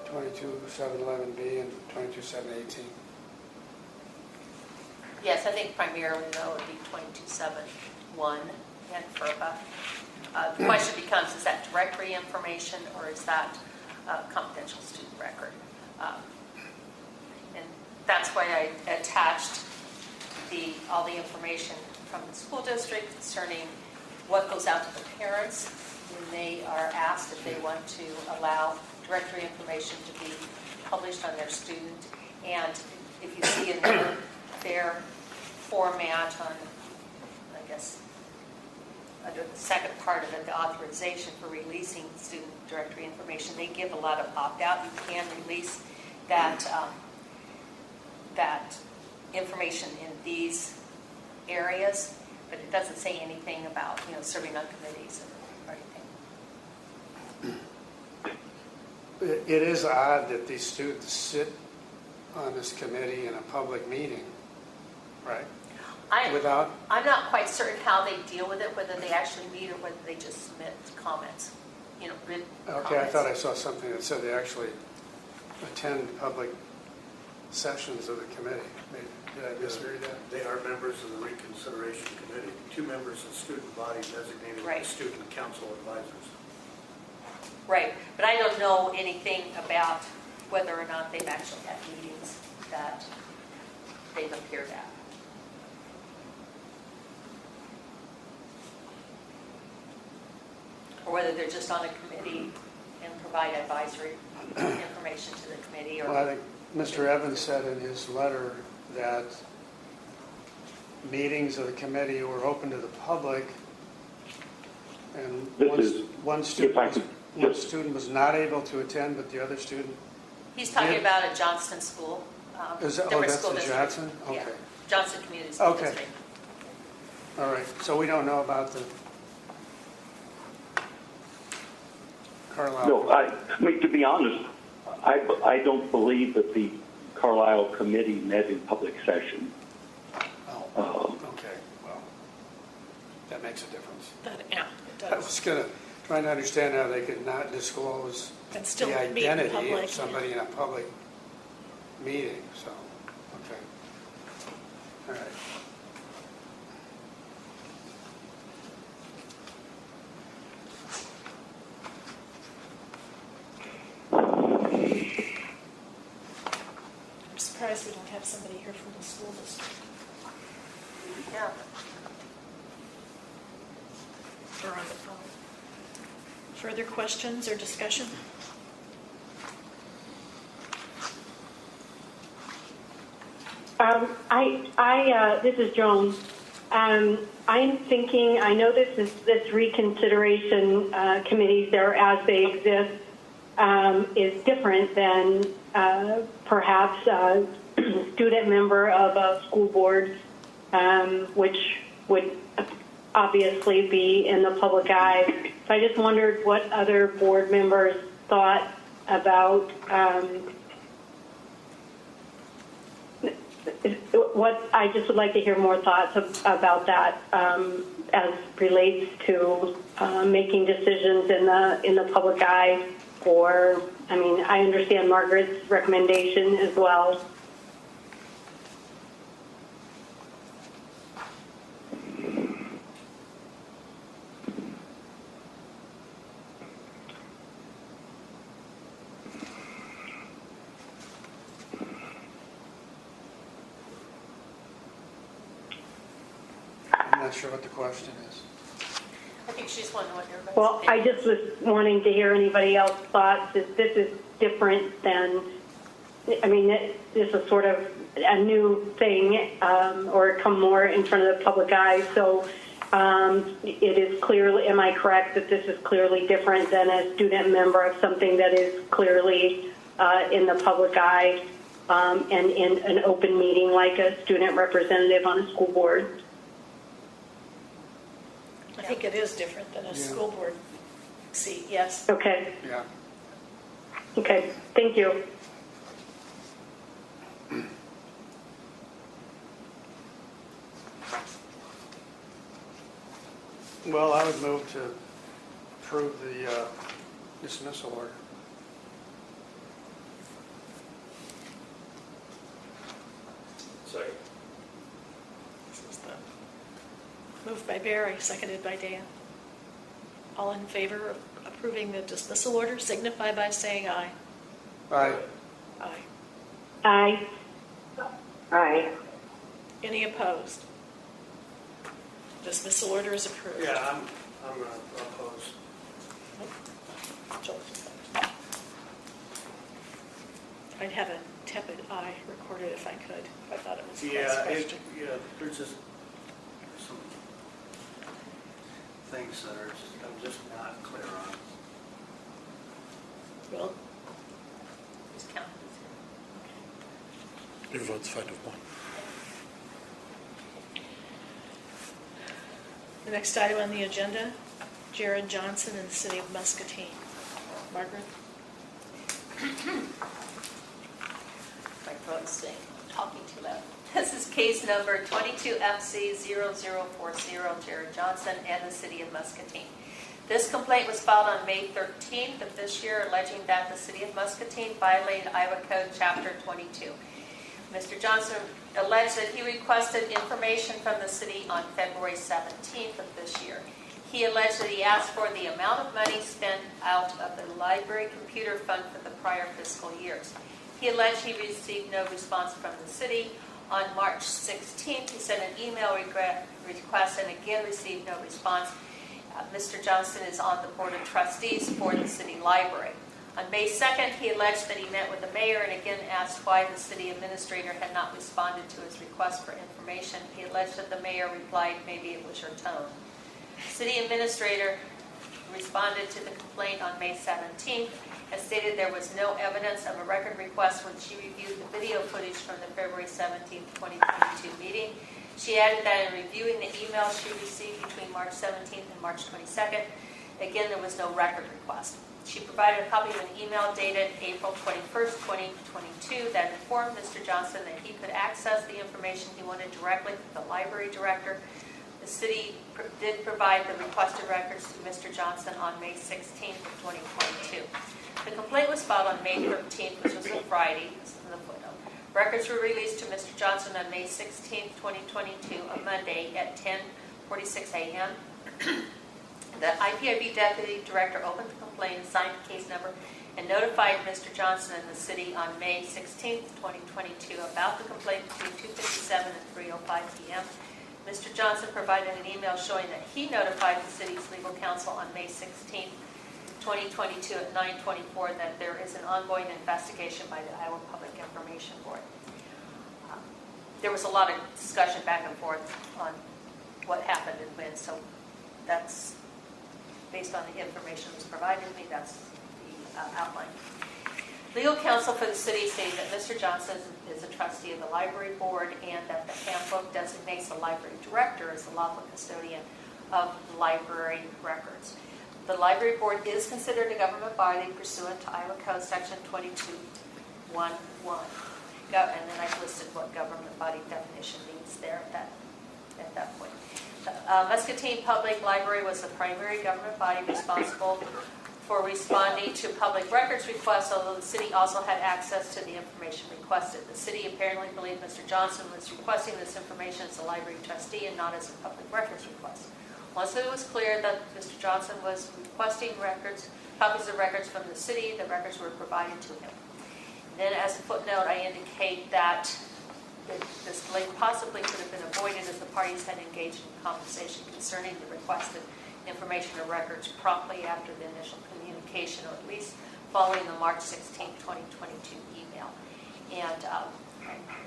22711B, and 22718? Yes, I think primarily though it would be 2271 and FERPA. The question becomes, is that directory information or is that confidential student record? And that's why I attached all the information from the school district concerning what goes out to the parents when they are asked if they want to allow directory information to be published on their student. And if you see in their format on, I guess, under the second part of it, the authorization for releasing student directory information, they give a lot of opt-out. You can release that that information in these areas, but it doesn't say anything about, serving on committees or anything. It is odd that these students sit on this committee in a public meeting, right? I'm not quite certain how they deal with it, whether they actually meet or whether they just submit comments, written comments. Okay, I thought I saw something that said they actually attend public sessions of the committee. Did I misread that? They are members of the Reconsideration Committee, 2 members of the student body designated Right. as student council advisors. Right, but I don't know anything about whether or not they've actually had meetings that they've appeared at. Or whether they're just on a committee and provide advisory information to the committee. Or Well, I think Mr. Evans said in his letter that meetings of the committee were open to the public, and one student was not able to attend, but the other student. He's talking did. about a Johnston school. Different that's school the district. Johnson? Okay. Yeah, Johnston Community School Okay. District. All right, so we don't know about Carlisle. No, I mean, to be honest, I don't believe that the Carlisle committee met in public session. Oh, okay, well, that makes a difference. Yeah, it I was does. trying to understand how they could not disclose And still the meet in identity public, of somebody in a public meeting, so, okay. All right. I'm surprised we don't have somebody here from the school district Yeah. or on the phone. Further questions or discussion? This is Joan. I'm thinking, I know this reconsideration committees there as they exist is different than perhaps a student member of a school board, which would obviously be in the public eye. So I just wondered what other board members thought about I just would like to hear more thoughts about that as relates to making decisions in the public eye. Or, I mean, I understand Margaret's recommendation as well. I'm not sure what the question is. I think she's wondering what everybody's Well, I opinion just was wanting to hear anybody else's thoughts. This is different than, I mean, this is sort of a new thing, or come more in front of the public eye. So it is clearly, am I correct that this is clearly different than a student member of something that is clearly in the public eye and in an open meeting like a student representative on a school board? I think it is different than a school board seat, yes. Okay. Yeah. Okay. Thank you. Well, I would move to approve the dismissal order. Second. This is the moved by Barry, seconded by Dan. All in favor of approving the dismissal order signify by saying aye. Aye. Aye. Aye. Aye. Any opposed? Dismissal order is approved. Yeah, I'm opposed. Joel. I'd have a tepid aye recorded if I could. I thought it was a nice question. There's just some things that I'm just not clear on. Well, Who's counting? Your vote's 5 to 1. the next item on the agenda, Jared Johnson in the city of Muscatine. Margaret? My throat's talking too loud. This is case number 22FC0040, Jared Johnson and the city of Muscatine. This complaint was filed on May 13th of this year, alleging that the city of Muscatine violated Iowa Code Chapter 22. Mr. Johnson alleged that he requested information from the city on February 17th of this year. He alleged that he asked for the amount of money spent out of the library computer fund for the prior fiscal years. He alleged he received no response from the city. On March 16th, he sent an email request and again received no response. Mr. Johnson is on the board of trustees for the city library. On May 2nd, he alleged that he met with the mayor and again asked why the city administrator had not responded to his request for information. He alleged that the mayor replied, "Maybe it was your tone." City administrator responded to the complaint on May 17th and stated there was no evidence of a record request when she reviewed the video footage from the February 17th, 2022 meeting. She added that in reviewing the email she received between March 17th and March 22nd, again, there was no record request. She provided a copy of an email dated April 21st, 2022 that informed Mr. Johnson that he could access the information he wanted directly from the library director. The city did provide the requested records to Mr. Johnson on May 16th of 2022. The complaint was filed on May 13th, which was a Friday. This is in the footnote. Records were released to Mr. Johnson on May 16th, 2022, a Monday at 10:46 a.m. The IPIB Deputy Director opened the complaint, assigned a case number, and notified Mr. Johnson and the city on May 16th, 2022 about the complaint between 2:57 and 3:05 p.m. Mr. Johnson provided an email showing that he notified the city's legal counsel on May 16th, 2022 at 9:24 that there is an ongoing investigation by the Iowa Public Information Board. There was a lot of discussion back and forth on what happened and when, so that's based on the information that was provided to me, that's the outline. Legal counsel for the city stated that Mr. Johnson is a trustee of the library board and that the handbook designates the library director as the lawful custodian of library records. The library board is considered a government body pursuant to Iowa Code Section 22.1.1. And then I listed what government body definition means there at that point. Muscatine Public Library was the primary government body responsible for responding to public records requests, although the city also had access to the information requested. The city apparently believed Mr. Johnson was requesting this information as a library trustee and not as a public records request. Once it was clear that Mr. Johnson was requesting copies of records from the city, the records were provided to him. Then as a footnote, I indicate that this delay possibly could have been avoided if the parties had engaged in conversation concerning the requested information or records promptly after the initial communication, or at least following the March 16, 2022 email. And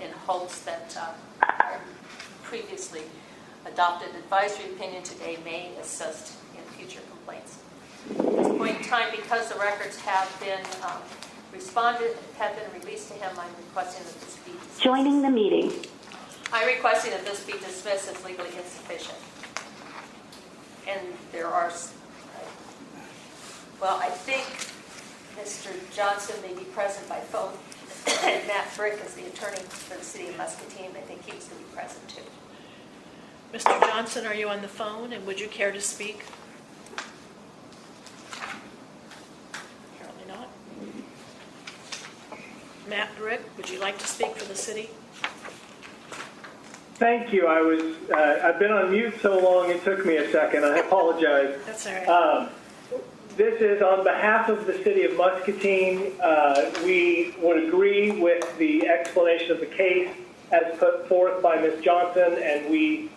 in hopes that our previously adopted advisory opinion today may assist in future complaints. At this point in time, because the records have been released to him, I'm requesting that this be dismissed. Joining the meeting. I'm requesting that this be dismissed as legally insufficient. And there are, well, I think Mr. Johnson may be present by phone, and Matt Brick is the attorney for the city of Muscatine. I think he's going to be present too. Mr. Johnson, are you on the phone, and would you care to speak? Apparently not. Matt Brick, would you like to speak for the city? Thank you. I've been on mute so long it took me a second. I apologize. That's all right. This is on behalf of the city of Muscatine. We would agree with the explanation of the case as put forth by Ms. Johnson, and we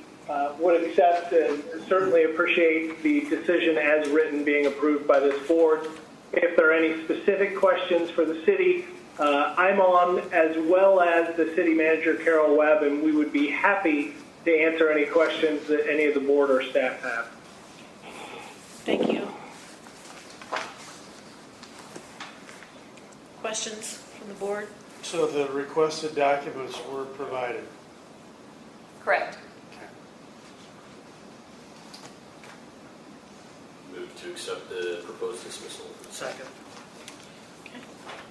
would accept and certainly appreciate the decision as written being approved by this board. If there are any specific questions for the city, I'm on, as well as the city manager, Carol Webb, and we would be happy to answer any questions that any of the board or staff have. Thank you. Questions from the board? So the requested documents were provided. Correct. Move to accept the proposed dismissal. Second.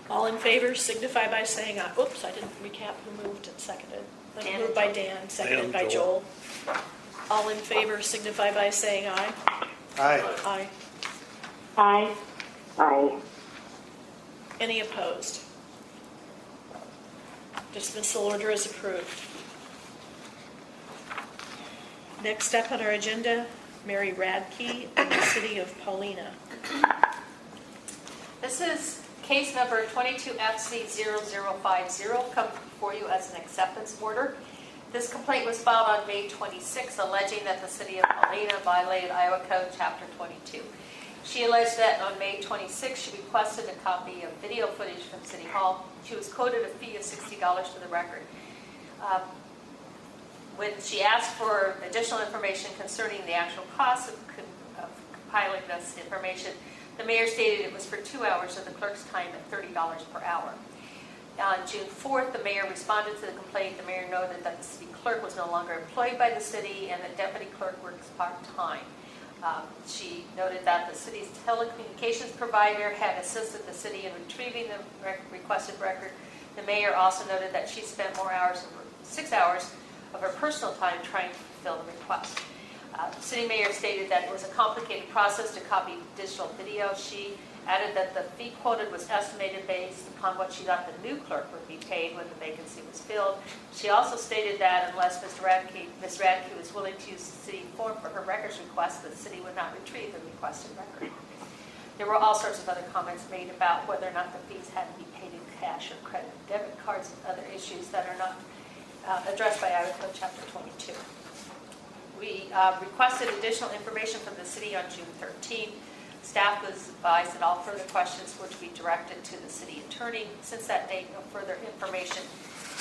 All in favor signify by saying aye. Oops, I didn't recap who moved and seconded. Dan. Moved by Dan, seconded by Joel. All in favor signify by saying aye. Aye. Aye. Aye. Aye. Any opposed? Dismissal order is approved. Next up on our agenda, Mary Radke in the city of Paulina. This is case number 22FC0050, come before you as an acceptance order. This complaint was filed on May 26, alleging that the city of Paulina violated Iowa Code Chapter 22. She alleged that on May 26, she requested a copy of video footage from City Hall. She was quoted a fee of $60 for the record. When she asked for additional information concerning the actual cost of compiling this information, the mayor stated it was for 2 hours of the clerk's time at $30 per hour. On June 4th, the mayor responded to the complaint. The mayor noted that the city clerk was no longer employed by the city and the deputy clerk works part-time. She noted that the city's telecommunications provider had assisted the city in retrieving the requested record. The mayor also noted that she spent 6 hours of her personal time trying to fulfill the request. The city mayor stated that it was a complicated process to copy digital video. She added that the fee quoted was estimated based upon what she thought the new clerk would be paid when the vacancy was filled. She also stated that unless Ms. Radke was willing to use the city form for her records request, the city would not retrieve the requested record. There were all sorts of other comments made about whether or not the fees had to be paid in cash or credit, debit cards, and other issues that are not addressed by Iowa Code Chapter 22. We requested additional information from the city on June 13. Staff was advised that all further questions were to be directed to the city attorney. Since that date, no further information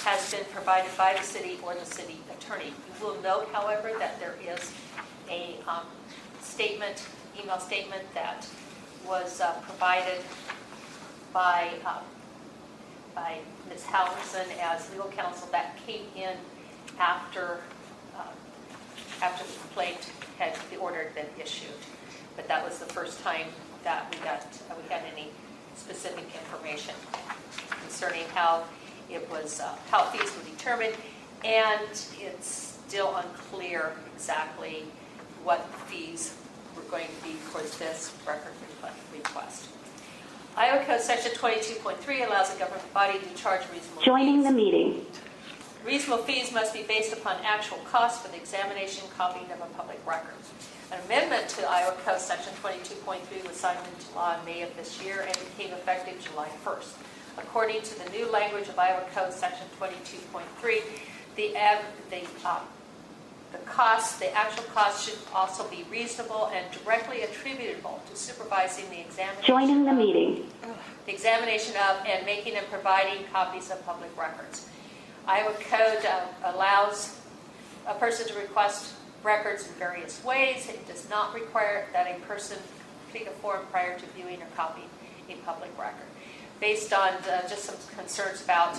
has been provided by the city or the city attorney. You will note, however, that there is a email statement that was provided by Ms. Halverson as legal counsel that came in after the complaint the order had been issued. But that was the first time that we had any specific information concerning how fees were determined, and it's still unclear exactly what fees were going to be for this record request. Iowa Code Section 22.3 allows a government body to charge reasonable Joining fees. the meeting. Reasonable fees must be based upon actual costs for the examination and copying of a public record. An amendment to Iowa Code Section 22.3 was signed into law in May of this year and became effective July 1st. According to the new language of Iowa Code Section 22.3, the actual cost should also be reasonable and directly attributable to supervising the examination. Joining the meeting. The examination of and making and providing copies of public records. Iowa Code allows a person to request records in various ways. It does not require that a person complete a form prior to viewing or copying a public record. Based on just some concerns about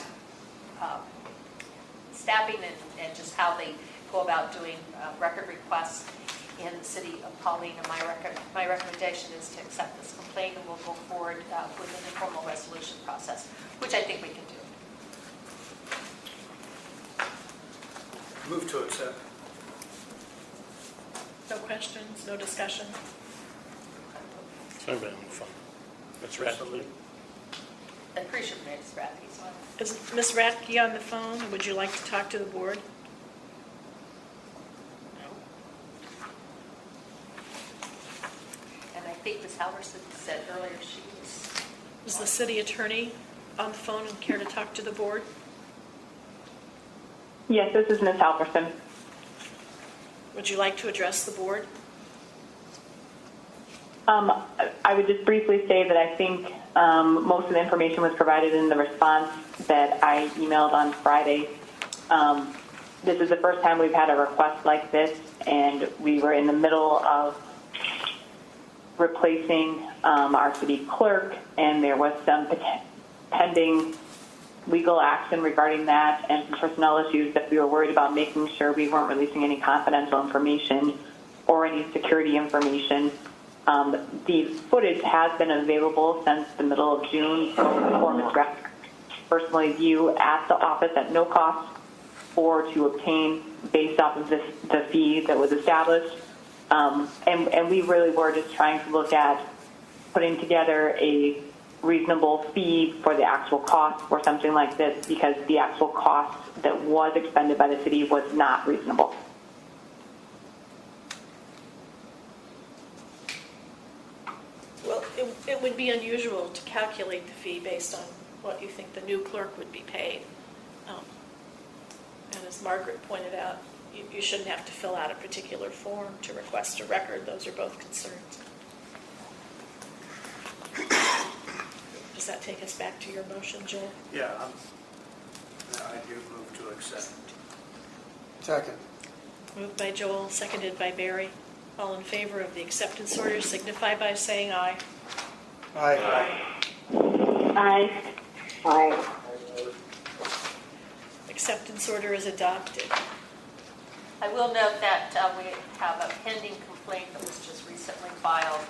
staffing and just how they go about doing record requests in the city of Pauline, and my recommendation is to accept this complaint, and we'll go forward with an informal resolution process, which I think we can do. Move to accept. No questions, no discussion? Is anybody on the phone? Ms. Radke? I'm pretty sure Ms. Radke's on. Is Ms. Radke on the phone? Would you like to talk to the board? No. And I think Ms. Halverson said earlier she was. Is the city attorney on the phone and care to talk to the board? Yes, this is Ms. Halverson. Would you like to address the board? I would just briefly say that I think most of the information was provided in the response that I emailed on Friday. This is the first time we've had a request like this, and we were in the middle of replacing our city clerk, and there was some pending legal action regarding that and some personnel issues that we were worried about making sure we weren't releasing any confidential information or any security information. The footage has been available since the middle of June for Ms. Radke personally view at the office at no cost or to obtain based off of the fee that was established. And we really were just trying to look at putting together a reasonable fee for the actual cost for something like this, because the actual cost that was expended by the city was not reasonable. Well, it would be unusual to calculate the fee based on what you think the new clerk would be paid. And as Margaret pointed out, you shouldn't have to fill out a particular form to request a record. Those are both concerns. Does that take us back to your motion, Joel? Yeah, I do move to accept. Second. Moved by Joel, seconded by Barry. All in favor of the acceptance order signify by saying aye. Aye. Aye. Aye. Acceptance order is adopted. I will note that we have a pending complaint complaint that was just recently filed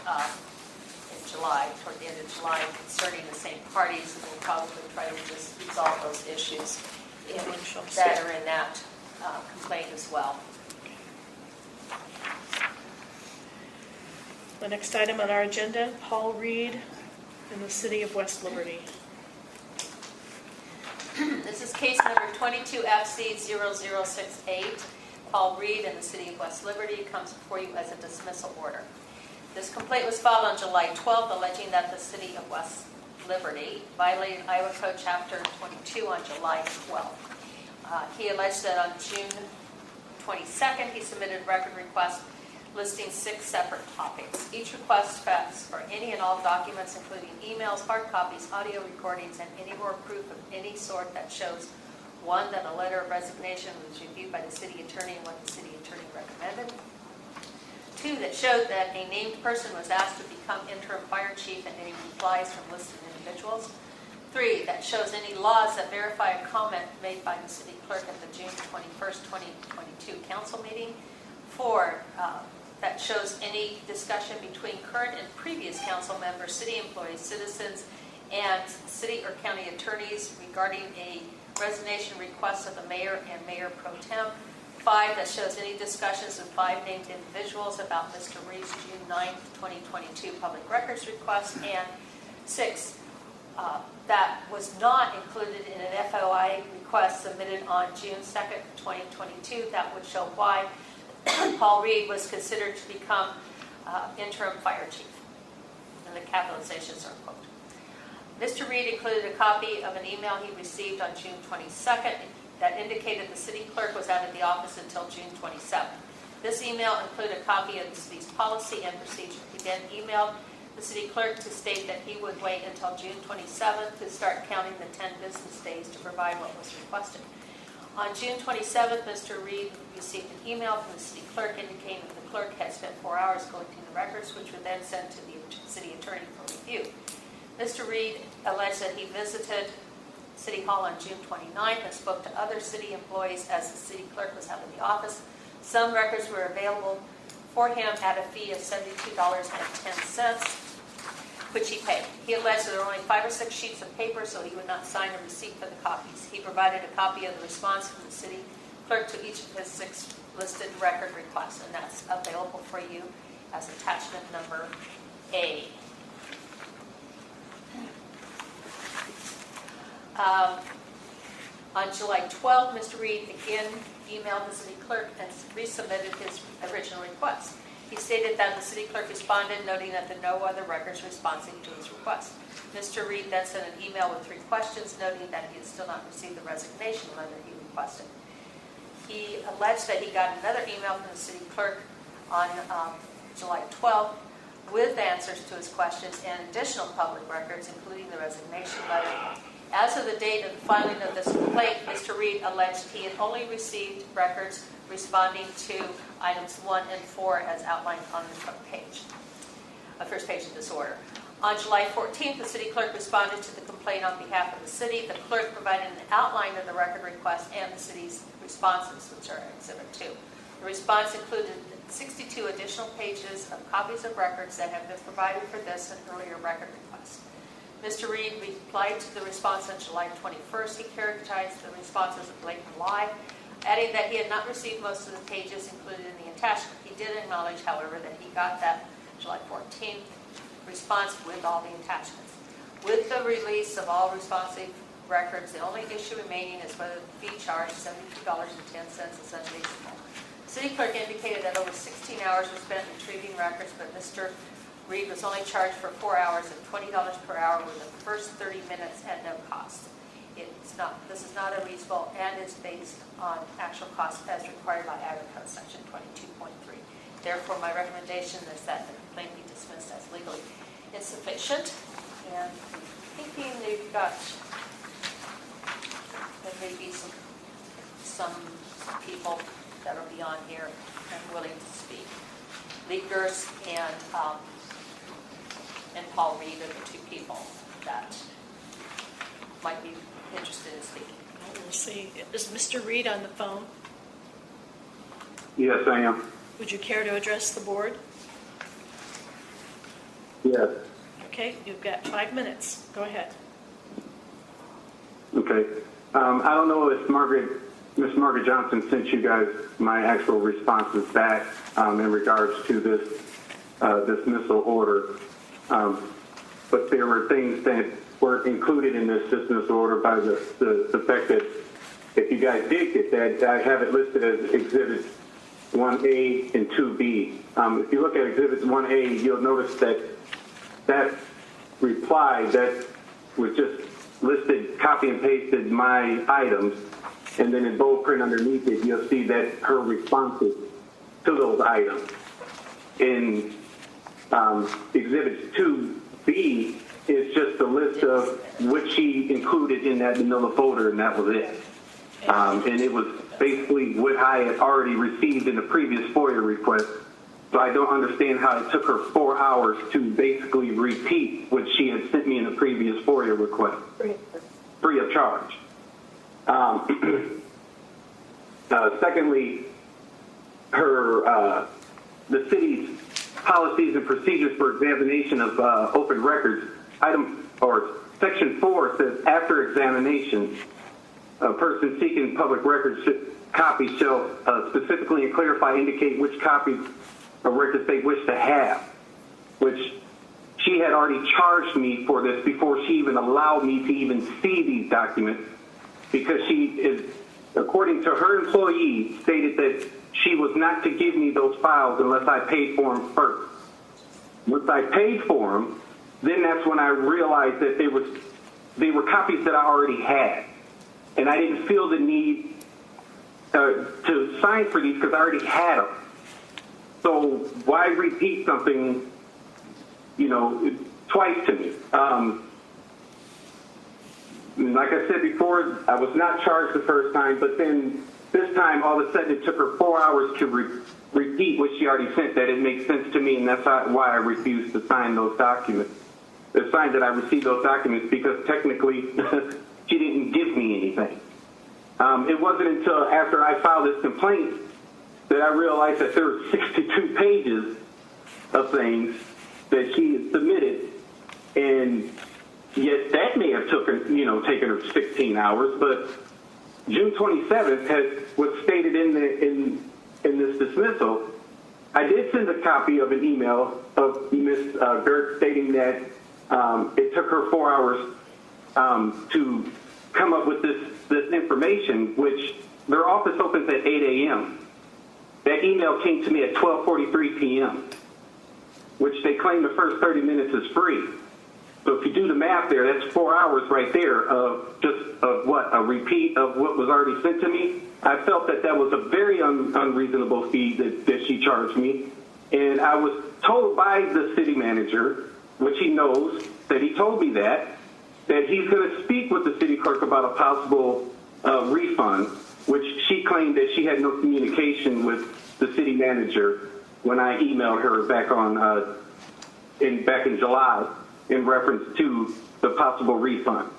in July, toward the end of July, concerning the same parties, and we'll probably try to just resolve those issues that are in that complaint as well. The next item on our agenda, Paul Reed in the City of West Liberty. This is case number 22FC0068. Paul Reed in the City of West Liberty comes before you as a dismissal order. This complaint was filed on July 12th, alleging that the City of West Liberty violated Iowa Code Chapter 22 on July 12th. He alleged that on June 22nd, he submitted a record request listing 6 separate topics. Each request asks for any and all documents, including emails, hard copies, audio recordings, and any more proof of any sort that shows, 1, that a letter of resignation was reviewed by the city attorney and what the city attorney recommended. 2, that showed that a named person was asked to become interim fire chief and any replies from listed individuals. 3, that shows any laws that verify a comment made by the city clerk at the June 21st, 2022 council meeting. 4, that shows any discussion between current and previous council members, city employees, citizens, and city or county attorneys regarding a resignation request of the mayor and mayor pro tem. 5, that shows any discussions with 5 named individuals about Mr. Reed's June 9th, 2022 public records request. And 6, that was not included in an FOI request submitted on June 2nd, 2022 that would show why Paul Reed was considered to become interim fire chief. And the capitalizations are quote. Mr. Reed included a copy of an email he received on June 22nd that indicated the city clerk was out of the office until June 27th. This email included a copy of the city's policy and procedure. He then emailed the city clerk to state that he would wait until June 27th to start counting the 10 business days to provide what was requested. On June 27th, Mr. Reed received an email from the city clerk indicating that the clerk had spent 4 hours collecting the records, which were then sent to the city attorney for review. Mr. Reed alleged that he visited City Hall on June 29th and spoke to other city employees as the city clerk was out of the office. Some records were available for him at a fee of $72.10, which he paid. He alleged that there were only 5 or 6 sheets of paper, so he would not sign a receipt for the copies. He provided a copy of the response from the city clerk to each of his 6 listed record requests, and that's available for you as attachment number A. On July 12th, Mr. Reed again emailed the city clerk and resubmitted his original request. He stated that the city clerk responded, noting that there were no other records responding to his request. Mr. Reed then sent an email with 3 questions, noting that he had still not received the resignation letter he requested. He alleged that he got another email from the city clerk on July 12th with answers to his questions and additional public records, including the resignation letter. As of the date of the filing of this complaint, Mr. Reed alleged he had only received records responding to items 1 and 4 as outlined on the first page of this order. On July 14th, the city clerk responded to the complaint on behalf of the city. The clerk provided an outline of the record request and the city's responses, which are Exhibit 2. The response included 62 additional pages of copies of records that have been provided for this and earlier record requests. Mr. Reed replied to the response on July 21st. He characterized the response as a blatant lie, adding that he had not received most of the pages included in the attachment. He did acknowledge, however, that he got that July 14th response with all the attachments. With the release of all responsive records, the only issue remaining is whether the fee charged, $72.10, is unreasonable. The city clerk indicated that over 16 hours were spent retrieving records, but Mr. Reed was only charged for 4 hours at $20 per hour with the first 30 minutes at no cost. This is not unreasonable and is based on actual costs as required by Iowa Code Section 22.3. Therefore, my recommendation is that the complaint be dismissed as legally insufficient. And I'm thinking there may be some people that will be on here and willing to speak. Lee Gerst and Paul Reed are the 2 people that might be interested in speaking. We'll see. Is Mr. Reed on the phone? Yes, I am. Would you care to address the board? Yes. Okay, you've got 5 minutes. Go ahead. Okay. I don't know if Miss Margaret Johnson sent you guys my actual responses back in regards to this dismissal order. But there were things that were included in this dismissal order by the fact that if you guys did get that, I have it listed as Exhibits 1A and 2B. If you look at Exhibits 1A, you'll notice that reply that was just listed, copy and pasted my items, and then in bold print underneath it, you'll see that her responses to those items. In Exhibits 2B is just a list of what she included in that manila folder, and that was it. And it was basically what I had already received in the previous FOIA request. So I don't understand how it took her 4 hours to basically repeat what she had sent me in the previous FOIA request, free of charge. Secondly, the city's policies and procedures for examination of open records, Section 4 says, after examination, a person seeking public records copies shall specifically and clarify indicate which copies of records they wish to have, which she had already charged me for this before she even allowed me to even see these documents, because she is, according to her employee, stated that she was not to give me those files unless I paid for them first. Once I paid for them, then that's when I realized that they were copies that I already had. And I didn't feel the need to sign for these because I already had them. So why repeat something, twice to me? Like I said before, I was not charged the first time, but then this time, all of a sudden, it took her 4 hours to repeat what she already sent. That didn't make sense to me, and that's why I refused to sign those documents. The sign that I received those documents, because technically, she didn't give me anything. It wasn't until after I filed this complaint that I realized that there were 62 pages of things that she had submitted, and yet that may have taken her 16 hours. But June 27th was stated in this dismissal. I did send a copy of an email of Ms. Gertz stating that it took her 4 hours to come up with this information, which their office opens at 8 a.m. That email came to me at 12:43 p.m., which they claim the first 30 minutes is free. So if you do the math there, that's 4 hours right there of a repeat of what was already sent to me. I felt that was a very unreasonable fee that she charged me. And I was told by the city manager, which he knows, that he told me that he's going to speak with the city clerk about a possible refund, which she claimed that she had no communication with the city manager when I emailed her back in July in reference to the possible refund.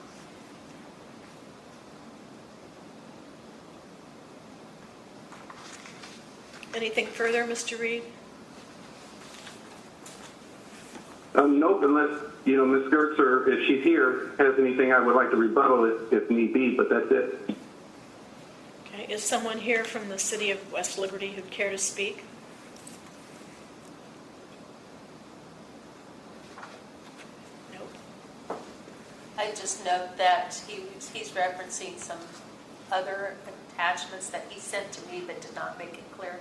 Anything further, Mr. Reed? Nope, unless, Ms. Gertz, or if she's here, has anything I would like to rebuttal if need be, but that's it. Okay, is someone here from the city of West Liberty who'd care to speak? Nope. I just note that he's referencing some other attachments that he sent to me but did not make it clear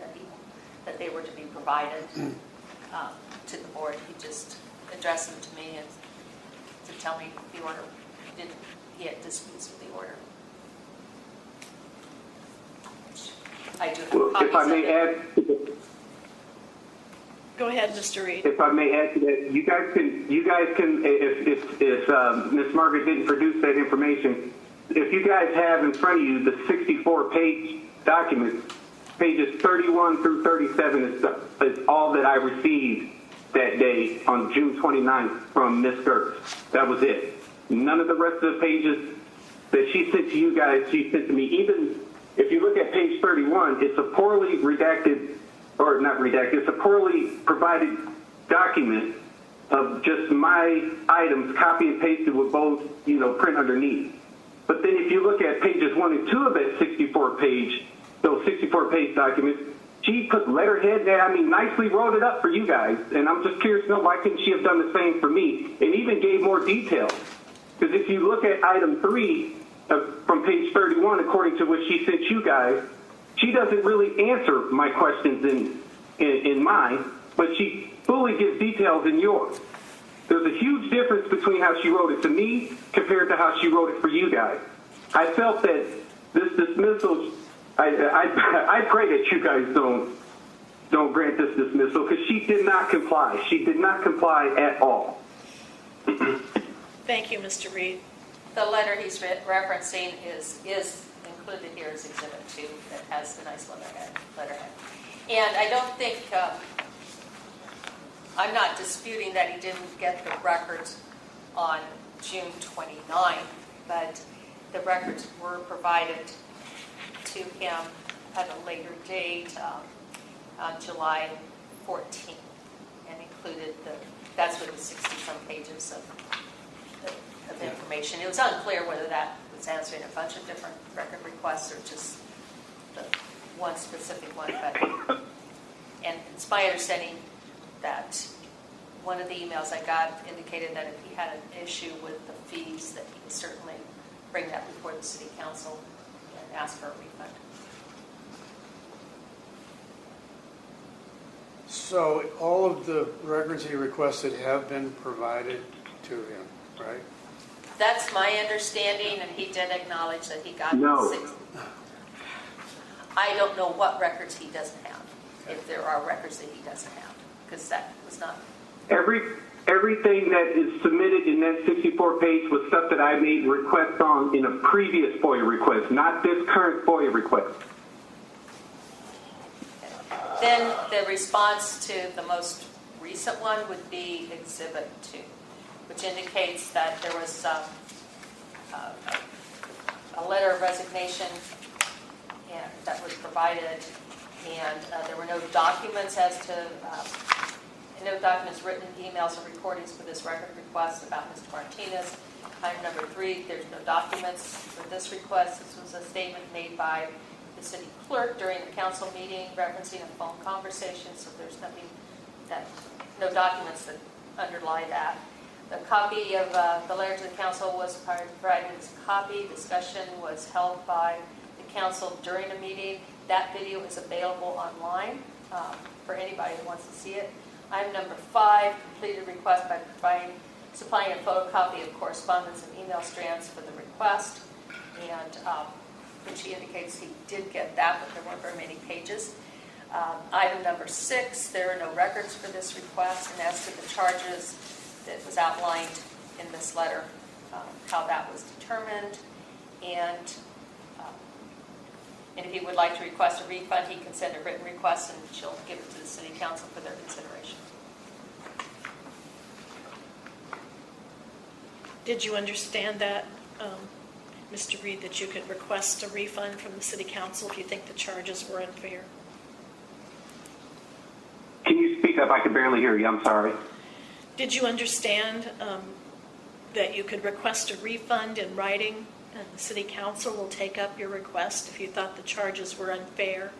that they were to be provided to the board. He just addressed them to me and to tell me the order didn't yet dismiss the order. I do have copies If I may of it. add, Go ahead, Mr. Reed. if I may add to that, you guys can, if Ms. Margaret didn't produce that information, if you guys have in front of you the 64-page document, pages 31 through 37 is all that I received that day on June 29th from Ms. Gertz. That was it. None of the rest of the pages that she sent to you guys, she sent to me. Even if you look at page 31, it's a poorly redacted, or not redacted, it's a poorly provided document of just my items, copy and pasted with both, print underneath. But then if you look at pages 1 and 2 of that those 64-page documents, she put letterhead there. I mean, nicely wrote it up for you guys. And I'm just curious to know, why couldn't she have done the same for me and even gave more details? Because if you look at item 3 from page 31, according to what she sent you guys, she doesn't really answer my questions in mine, but she fully gives details in yours. There's a huge difference between how she wrote it to me compared to how she wrote it for you guys. I felt that this dismissal, I pray that you guys don't grant this dismissal, because she did not comply. She did not comply at all. Thank you, Mr. Reed. The letter he's referencing is included here as Exhibit 2 that has the nice letterhead. And I don't think, I'm not disputing that he didn't get the records on June 29th, but the records were provided to him at a later date, on July 14th, and included that's with the 60-some pages of information. It was unclear whether that was answering a bunch of different record requests or just the one specific one. And it's my understanding that one of the emails I got indicated that if he had an issue with the fees, that he would certainly bring that before the city council and ask for a refund. So all of the records he requested have been provided to him, right? That's my understanding, and he did acknowledge that he got No. 6. I don't know what records he doesn't have, if there are records that he doesn't have, because that was not. Everything that is submitted in that 64-page was stuff that I made requests on in a previous FOIA request, not this current FOIA request. Then the response to the most recent one would be Exhibit 2, which indicates that there was a letter of resignation that was provided, and there were no documents no documents, written emails, or recordings for this record request about Mr. Martinez. Item number 3, there's no documents for this request. This was a statement made by the city clerk during the council meeting referencing a phone conversation, so there's no documents that underlie that. The copy of the letter to the council was provided as a copy. Discussion was held by the council during the meeting. That video is available online for anybody who wants to see it. Item number 5, completed request by supplying a photocopy of correspondence and email strands for the request, and which he indicates he did get that, but there weren't very many pages. Item number 6, there are no records for this request, and as to the charges that was outlined in this letter, how that was determined, and if he would like to request a refund, he can send a written request, and she'll give it to the city council for their consideration. Did you understand that, Mr. Reed, that you could request a refund from the city council if you think the charges were unfair? Can you speak up? I could barely hear you. I'm sorry. Did you understand that you could request a refund in writing, and the city council will take up your request if you thought the charges were unfair?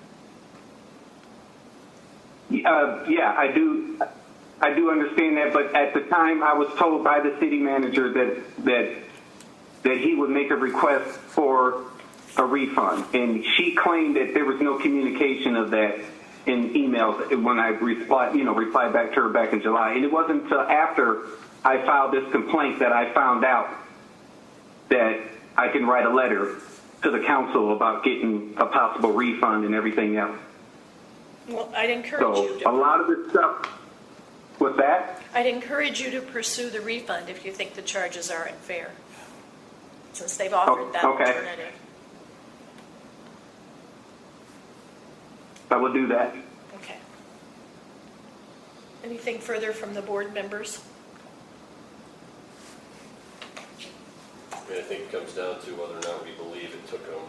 Yeah, I do understand that, but at the time I was told by the city manager that he would make a request for a refund, and she claimed that there was no communication of that in emails when I replied back to her back in July. And it wasn't until after I filed this complaint that I found out that I can write a letter to the council about getting a possible refund and everything else. Well, I'd encourage you to. A lot of this stuff. What's that? I'd encourage you to pursue the refund if you think the charges are unfair, since they've offered that alternative. I will do that. Okay. Anything further from the board members? I think it comes down to whether or not we believe it took them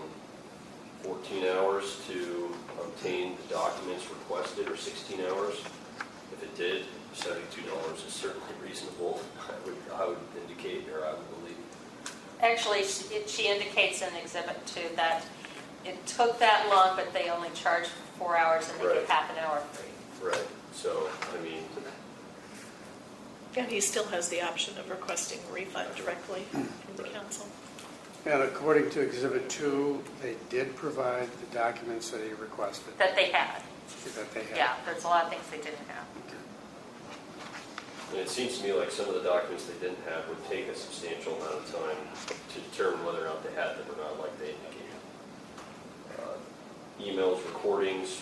14 hours to obtain the documents requested, or 16 hours. If it did, $72 is certainly reasonable. I would indicate, or I would believe. Actually, she indicates in Exhibit 2 that it took that long, but they only charged for 4 hours and they Right. get half an hour free. Right. So, I mean, And he still has the option of requesting a refund directly from the council. And according to Exhibit 2, they did provide the documents that he requested, That they had. that they had. Yeah, there's a lot of things they didn't have. and it seems to me like some of the documents they didn't have would take a substantial amount of time to determine whether or not they had them or not, like they indicated. Emails, recordings,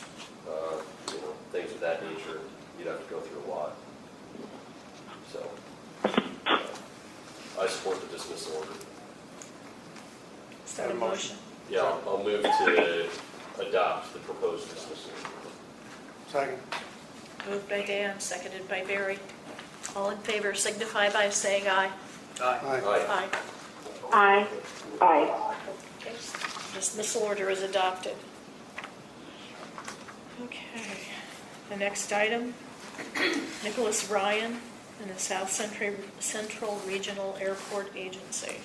things of that nature, you'd have to go through a lot. So, I support the dismissal order. Is that a motion? Yeah, I'll move to adopt the proposed dismissal order. Second. Moved by Dan, seconded by Barry. All in favor signify by saying aye. Aye. Aye. Aye. Aye. Okay. Dismissal order is adopted. Okay. The next item, Nicholas Ryan and the South Central Regional Airport Agency.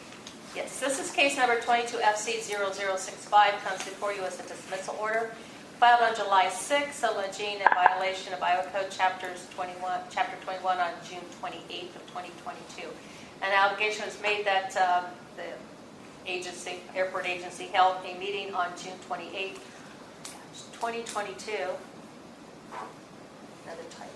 Yes, this is case number 22FC0065, comes before you as a dismissal order, filed on July 6th, alleging a violation of Iowa Code Chapter 21 on June 28th of 2022. An allegation was made that the airport agency held a meeting on June 28th, 2022. Another typo.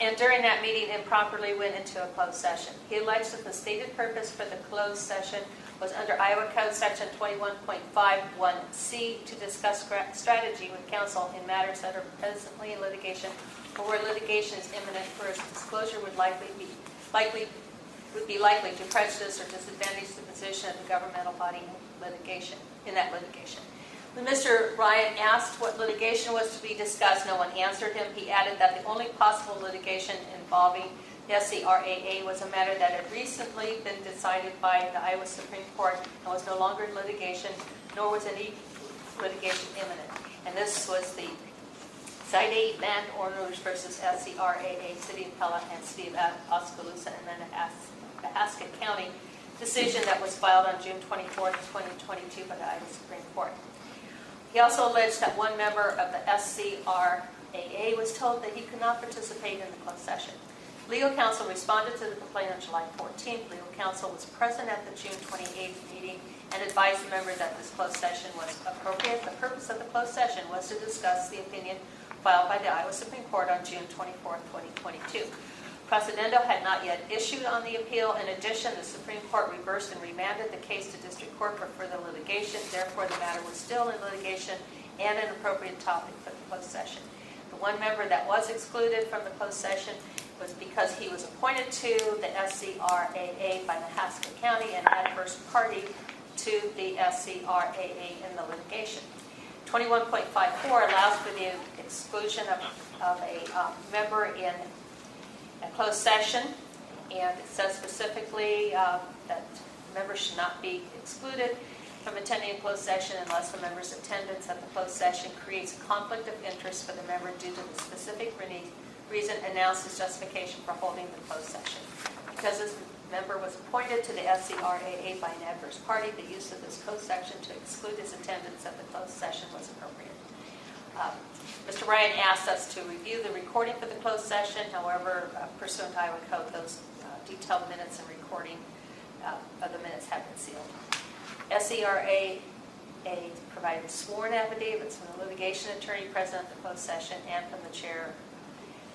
And during that meeting, improperly went into a closed session. He alleged that the stated purpose for the closed session was under Iowa Code Section 21.51C to discuss strategy with counsel in matters that are presently in litigation or where litigation is imminent, where disclosure would be likely to prejudice or disadvantage the position of the governmental body in that litigation. When Mr. Ryan asked what litigation was to be discussed, no one answered him. He added that the only possible litigation involving the SCRAA was a matter that had recently been decided by the Iowa Supreme Court and was no longer in litigation, nor was any litigation imminent. And this was the Site 8 Landowners versus SCRAA, City of Pella and City of Oskaloosa, and then Alaska County decision that was filed on June 24th, 2022 by the Iowa Supreme Court. He also alleged that one member of the SCRAA was told that he could not participate in the closed session. Legal counsel responded to the complaint on July 14th. Legal counsel was present at the June 28th meeting and advised the member that this closed session was appropriate. The purpose of the closed session was to discuss the opinion filed by the Iowa Supreme Court on June 24th, 2022. Procedendo had not yet issued on the appeal. In addition, the Supreme Court reversed and remanded the case to district court for further litigation. Therefore, the matter was still in litigation and an appropriate topic for the closed session. The one member that was excluded from the closed session was because he was appointed to the SCRAA by Alaska County and adverse party to the SCRAA in the litigation. 21.54 allows for the exclusion of a member in a closed session, and it says specifically that members should not be excluded from attending a closed session unless the member's attendance at the closed session creates a conflict of interest for the member due to the specific reason announced as justification for holding the closed session. Because this member was appointed to the SCRAA by an adverse party, the use of this closed session to exclude his attendance at the closed session was appropriate. Mr. Ryan asked us to review the recording for the closed session. However, pursuant to Iowa Code, those detailed minutes and recording of the minutes have been sealed. SCRAA provided sworn affidavits from the litigation attorney present at the closed session and from the chair.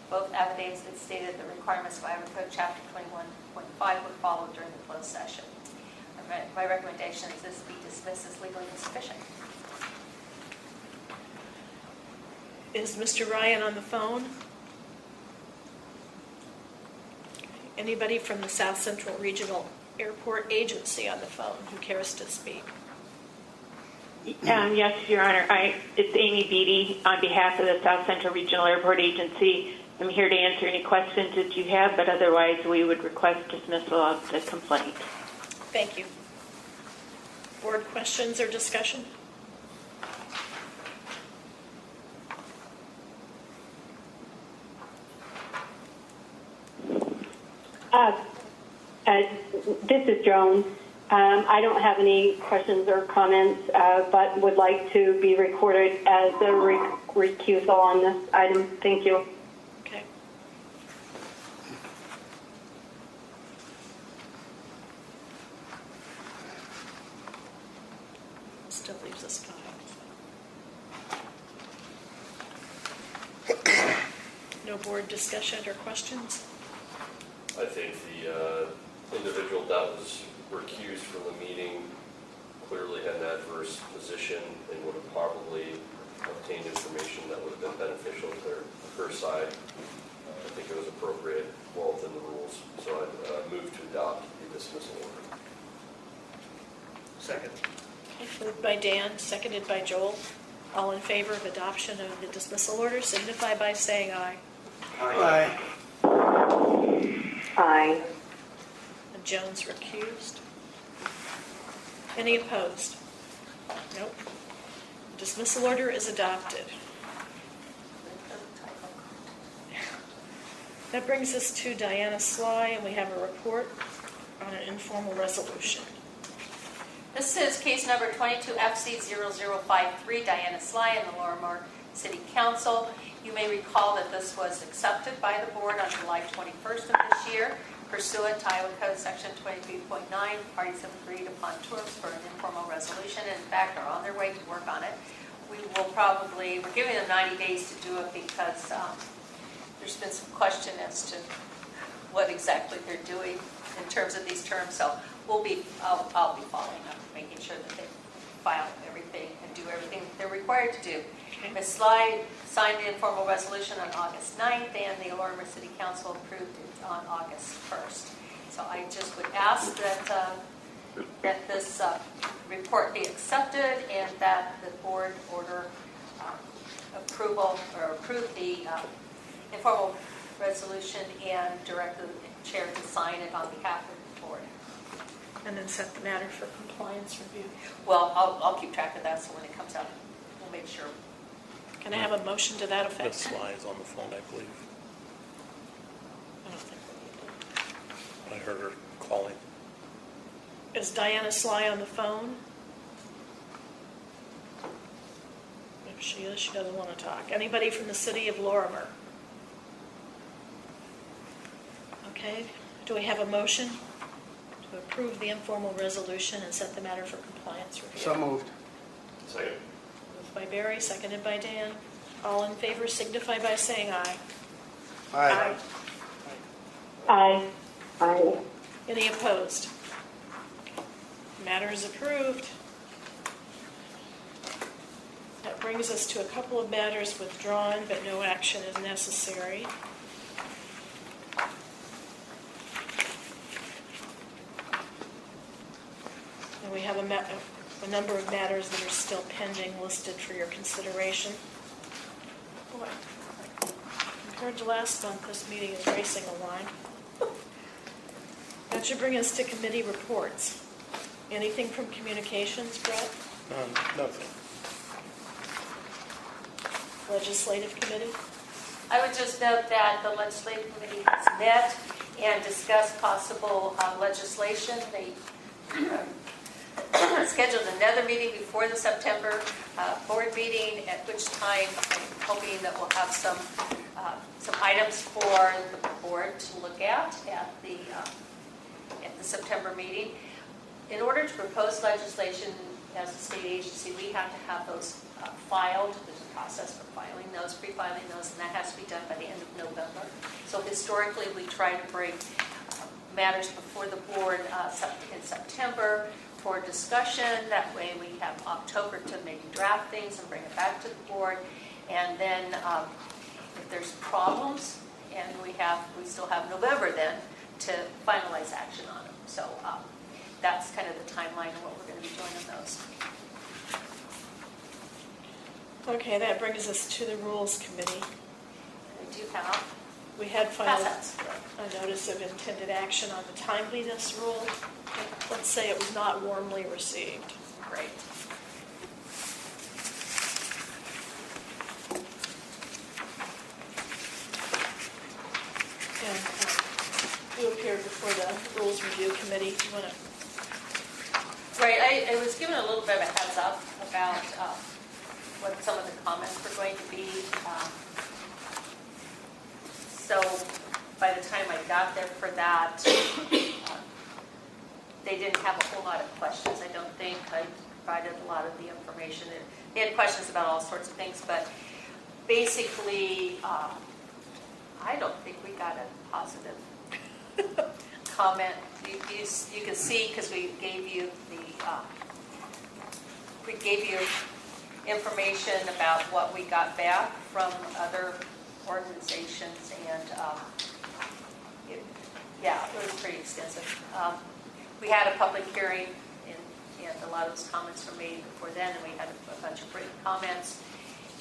Both affidavits that stated the requirements of Iowa Code Chapter 21.5 were followed during the closed session. My recommendation is this be dismissed as legally insufficient. Is Mr. Ryan on the phone? Anybody from the South Central Regional Airport Agency on the phone who cares to speak? Yes, Your Honor. It's Amy Beatty on behalf of the South Central Regional Airport Agency. I'm here to answer any questions that you have, but otherwise we would request dismissal of the complaint. Thank you. Board questions or discussion? is Joan. I don't have any questions or comments, but would like to be recorded as a recusal on this item. Thank you. Okay. Still leaves us 5. No board discussion or questions? I think the individual that was recused from the meeting clearly had an adverse position and would have probably obtained information that would have been beneficial to her side. I think it was appropriate, well within the rules. So I'd move to adopt the dismissal order. Second. Okay, moved by Dan, seconded by Joel. All in favor of adoption of the dismissal order signify by saying aye. Aye. Aye. And Jones recused. Any opposed? Nope. Dismissal order is adopted. That brings us to Diana Sly, and we have a report on an informal resolution. This is case number 22FC0053, Diana Sly and the Lorimer City Council. You may recall that this was accepted by the board on July 21st of this year. Pursuant to Iowa Code Section 23.9, parties have agreed upon terms for an informal resolution and in fact are on their way to work on it. We're giving them 90 days to do it because there's been some question as to what exactly they're doing in terms of these terms. So I'll be following up, making sure that they file everything and do everything they're required to do. Ms. Sly signed the informal resolution on August 9th, and the Lorimer City Council approved it on August 1st. So I just would ask that this report be accepted and that the board order approval or approve the informal resolution and direct the chair to sign it on behalf of the board. And then set the matter for compliance review. Well, I'll keep track of that, so when it comes out, we'll make sure. Can I have a motion to that effect? Ms. Sly is on the phone, I believe. I don't think we need I heard her calling. to. Is Diana Sly on the phone? If she is, she doesn't want to talk. Anybody from the city of Lorimer? Okay, do we have a motion to approve the informal resolution and set the matter for compliance review? So moved. Second. Moved by Barry, seconded by Dan. All in favor signify by saying aye. Aye. Aye. Aye. Any opposed? Matter is approved. That brings us to a couple of matters withdrawn, but no action is necessary. And we have a number of matters that are still pending listed for your consideration. Boy, compared to last month, this meeting is racing along. That should bring us to committee reports. Anything from communications, Brett? Nothing. Legislative committee? I would just note that the legislative committee has met and discussed possible legislation. They scheduled another meeting before the September board meeting, at which time I'm hoping that we'll have some items for the board to look at the September meeting. In order to propose legislation as a state agency, we have to have those filed. There's a process for filing those, pre-filing those, and that has to be done by the end of November. So historically, we try to bring matters before the board in September for discussion. That way we have October to maybe draft things and bring it back to the board. And then if there's problems, and we still have November then to finalize action on them. So that's kind of the timeline of what we're going to be doing on those. Okay, that brings us to the Rules Committee. We do have. We had filed Assets. a notice of intended action on the timeliness rule. Let's say it was not warmly received. Great. And you appeared before the Rules Review Committee. You want to? Right, I was given a little bit of a heads up about what some of the comments were going to be. So by the time I got there for that, they didn't have a whole lot of questions, I don't think. I provided a lot of the information. They had questions about all sorts of things, but basically, I don't think we got a positive comment. You can see, because we gave you information about what we got back from other organizations, and it was pretty extensive. We had a public hearing, and a lot of those comments were made before then, and we had a bunch of written comments.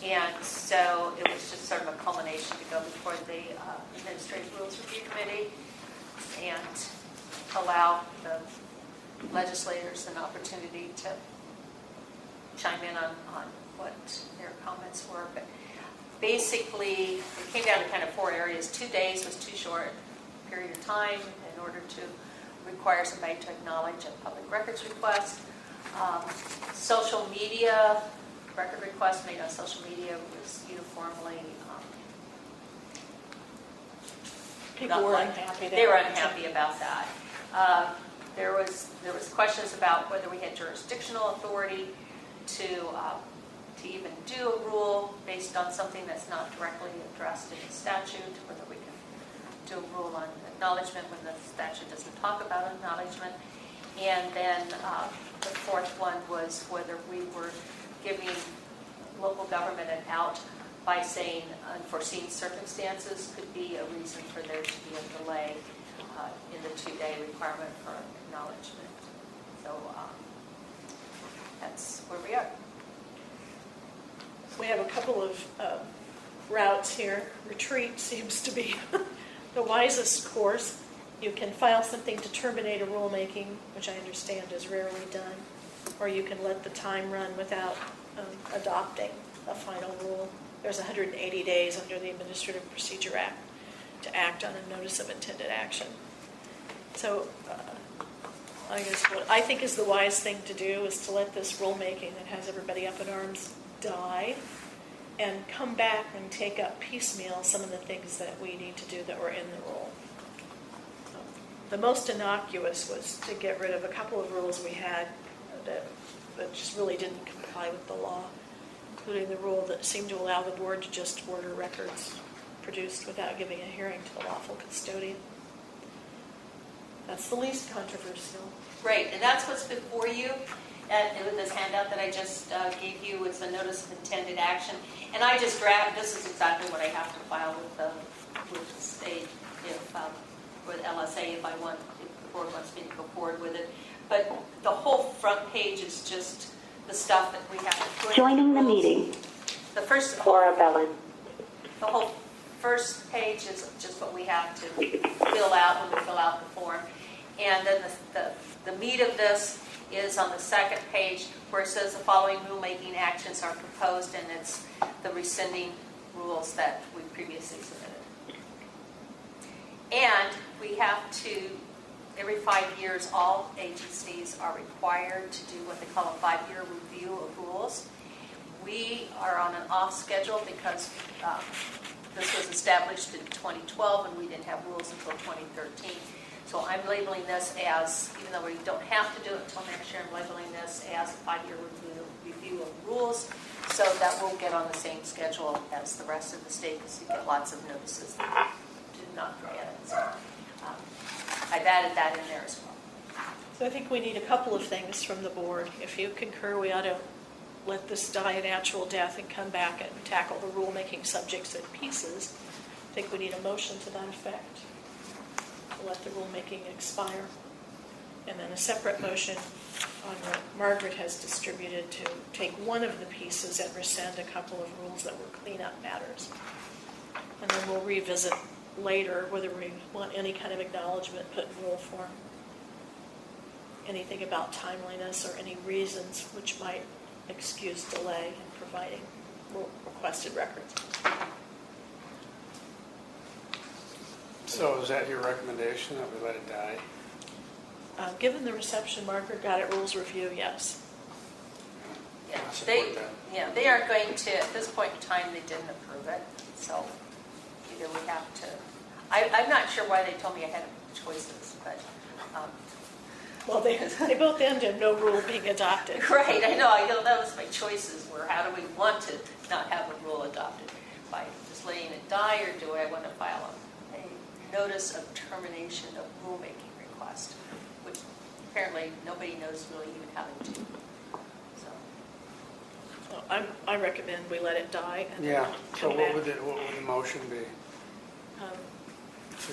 And so it was just sort of a culmination to go before the Administrative Rules Review Committee and allow the legislators an opportunity to chime in on what their comments were. But basically, it came down to kind of 4 areas. 2 days was too short a period of time in order to require somebody to acknowledge a public records request. Social media, record requests made on social media was uniformly People were unhappy. They were unhappy about that. There was questions about whether we had jurisdictional authority to even do a rule based on something that's not directly addressed in the statute, whether we can do a rule on acknowledgement when the statute doesn't talk about acknowledgement. And then the fourth one was whether we were giving local government an out by saying unforeseen circumstances could be a reason for there to be a delay in the 2-day requirement for acknowledgement. So that's where we are. We have a couple of routes here. Retreat seems to be the wisest course. You can file something to terminate a rulemaking, which I understand is rarely done, or you can let the time run without adopting a final rule. There's 180 days under the Administrative Procedure Act to act on a notice of intended action. So I guess what I think is the wise thing to do is to let this rulemaking that has everybody up in arms die and come back and take up piecemeal some of the things that we need to do that were in the rule. The most innocuous was to get rid of a couple of rules we had that just really didn't comply with the law, including the rule that seemed to allow the board to just order records produced without giving a hearing to the lawful custodian. That's the least controversial. Right, and that's what's before you. With this handout that I just gave you, it's a notice of intended action. And I just this is exactly what I have to file with the state with LSA if the board wants me to go forward with it. But the whole front page is just the stuff that we have to put. Joining the meeting. The first. Laura Bellin. The whole first page is just what we have to fill out when we fill out the form. And then the meat of this is on the second page where it says the following rulemaking actions are proposed, and it's the rescinding rules that we previously submitted. And we have to, every 5 years, all agencies are required to do what they call a 5-year review of rules. We are on an off schedule because this was established in 2012 and we didn't have rules until 2013. So I'm labeling this as, even though we don't have to do it until next year, I'm labeling this as a 5-year review of rules, so that we'll get on the same schedule as the rest of the state, because you get lots of notices that do not get it. So I've added that in there as well. So I think we need a couple of things from the board. If you concur, we ought to let this die a natural death and come back and tackle the rulemaking subjects in pieces. I think we need a motion to that effect. Let the rulemaking expire. And then a separate motion on what Margaret has distributed to take one of the pieces and rescind a couple of rules that were cleanup matters. And then we'll revisit later whether we want any kind of acknowledgement put in rule form. Anything about timeliness or any reasons which might excuse delay in providing requested records. So is that your recommendation, that we let it die? Given the reception Margaret got at rules review, yes. Yeah, I support that. they aren't going to, at this point in time, they didn't approve it, so either we have to, I'm not sure why they told me I had choices, but, Well, they both end in no rule being adopted. right, I know, that was my choices were, how do we want to not have a rule adopted? By just letting it die, or do I want to file a notice of termination of rulemaking request, which apparently nobody knows really even how to do, so. So I recommend we let it die and Yeah, then so come what back. would the motion be? Um, To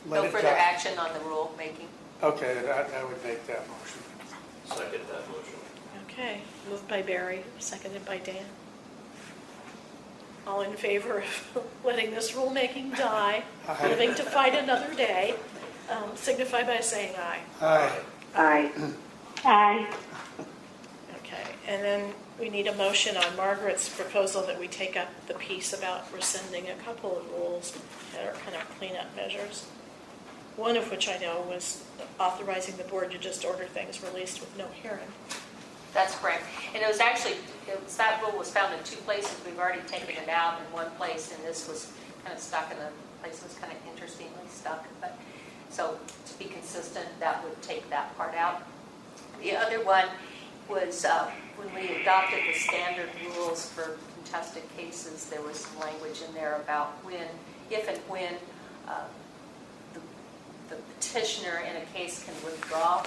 let No it further die? action on the rulemaking. Okay, I would make that motion. Second that motion. Okay, moved by Barry, seconded by Dan. All in favor of letting this rulemaking die, Aye. living to fight another day, signify by saying aye. Aye. Aye. Aye. Okay, and then we need a motion on Margaret's proposal that we take up the piece about rescinding a couple of rules that are kind of cleanup measures. One of which I know was authorizing the board to just order things released with no hearing. That's correct. And it was actually, that rule was found in two places. We've already taken it out in one place, and this was kind of stuck in a place that was kind of interestingly stuck. But so to be consistent, that would take that part out. The other one was when we adopted the standard rules for contested cases, there was some language in there about when, if and when the petitioner in a case can withdraw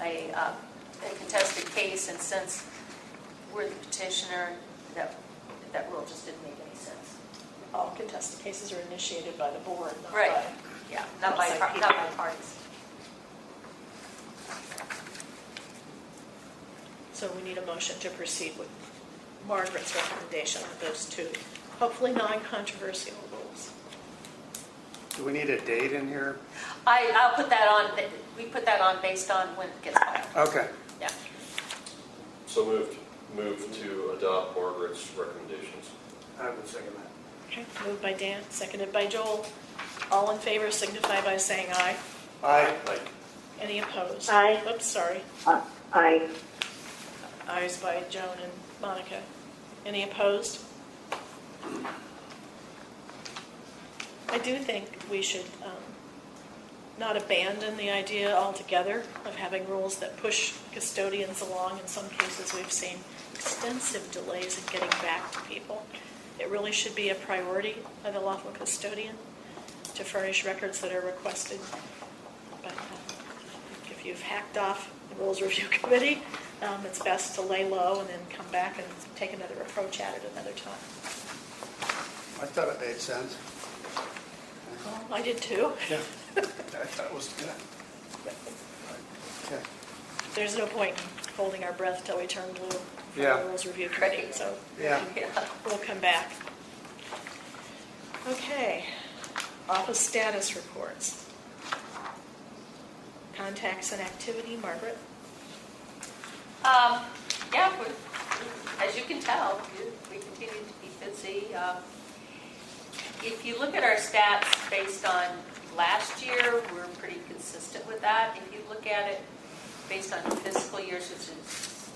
a contested case, and since we're the petitioner, that rule just didn't make any sense. All contested cases are initiated by the board, not Right. by... Yeah, not by parties. So we need a motion to proceed with Margaret's recommendation on those two, hopefully non-controversial rules. Do we need a date in here? I'll put that on, we put that on based on when it gets filed. Okay. Yeah. So move to adopt Margaret's recommendations. I would second that. Okay, moved by Dan, seconded by Joel. All in favor signify by saying aye. Aye. Any opposed? Aye. Oops, sorry. Aye. Ayes by Joan and Monica. Any opposed? I do think we should not abandon the idea altogether of having rules that push custodians along. In some cases, we've seen extensive delays in getting back to people. It really should be a priority by the lawful custodian to furnish records that are requested. But if you've hacked off the Rules Review Committee, it's best to lay low and then come back and take another approach at it another time. I thought it made sense. I did too. Yeah. I thought it was good. Okay. There's no point in holding our breath till we turn blue from Yeah. the Rules Review Committee, Right. so Yeah. we'll come back. Okay, office status reports. Contacts and activity, Margaret? Yeah, as you can tell, we continue to be busy. If you look at our stats based on last year, we're pretty consistent with that. If you look at it based on fiscal years, which is,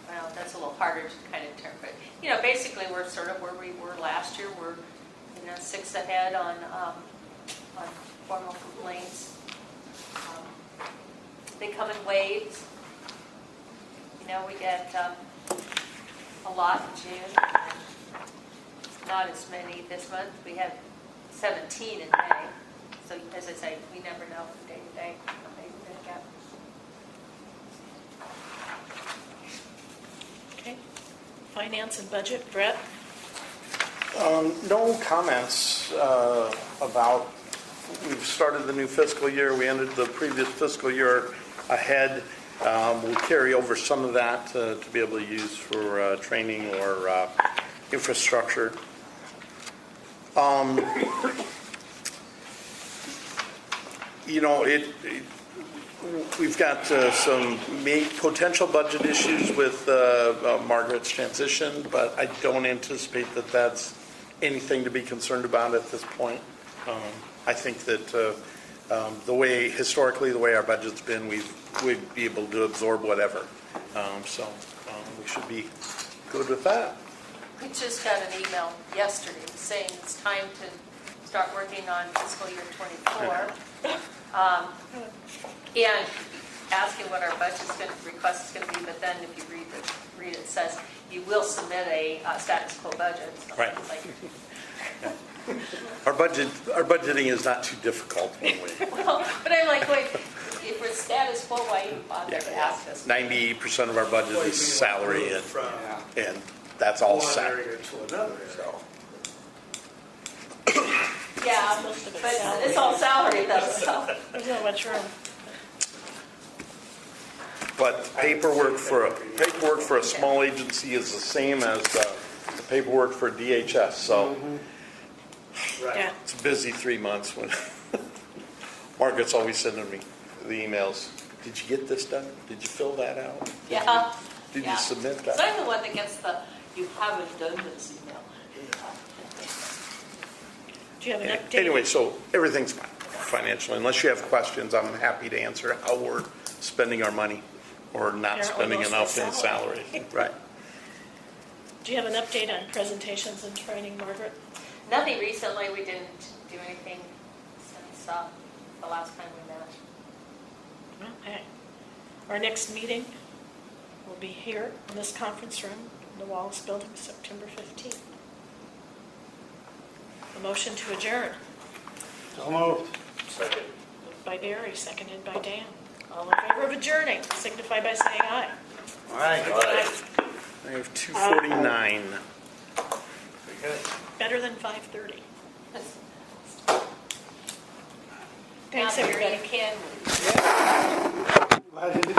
well, that's a little harder to kind of interpret. You know, basically, we're sort of where we were last year. We're, 6 ahead on formal complaints. They come in waves. We get a lot in June, not as many this month. We had 17 in May. So as I say, we never know from day to day how many we're going to get. Okay. Finance and budget, Brett? No comments about, we've started the new fiscal year, we ended the previous fiscal year ahead. We'll carry over some of that to be able to use for training or infrastructure. We've got some potential budget issues with Margaret's transition, but I don't anticipate that that's anything to be concerned about at this point. I think that historically, the way our budget's been, we'd be able to absorb whatever. So we should be good with that. We just got an email yesterday saying it's time to start working on fiscal year '24. And asking what our request is going to be, but then if you read it, it says you will submit a status quo budget. So Right. it's like, Our budgeting is not too difficult anyway. well, but I'm like, wait, if we're status quo, why even bother to ask us? 90% of our budget is salary, From and that's all one set. area to another area. So, Yeah, Most of it's but salary. it's all salary though, so. There's not much room. but paperwork for a small agency is the same as the paperwork for DHS. So Right. Yeah. it's a busy 3 months when Margaret's always sending me the emails. Did you get this done? Did you fill that out? Yeah. Did Yeah. you submit Because that? I'm the one that gets the, you haven't done this email. Do you have an update? Anyway, so everything's fine financially. Unless you have questions, I'm happy to answer how we're spending our money or not Apparently spending mostly enough in salary. salary. Right. Do you have an update on presentations and training, Margaret? Nothing recently, we didn't do anything since the last time we met. Okay. Our next meeting will be here in this conference room in the Wallace Building, September 15th. A motion to adjourn. So moved. Second. Moved by Barry, seconded by Dan. All in favor of adjourning, signify by saying aye. All right. I have 2:49. Better than 5:30. Now, Thanks, Mary, everybody. you can Glad you did.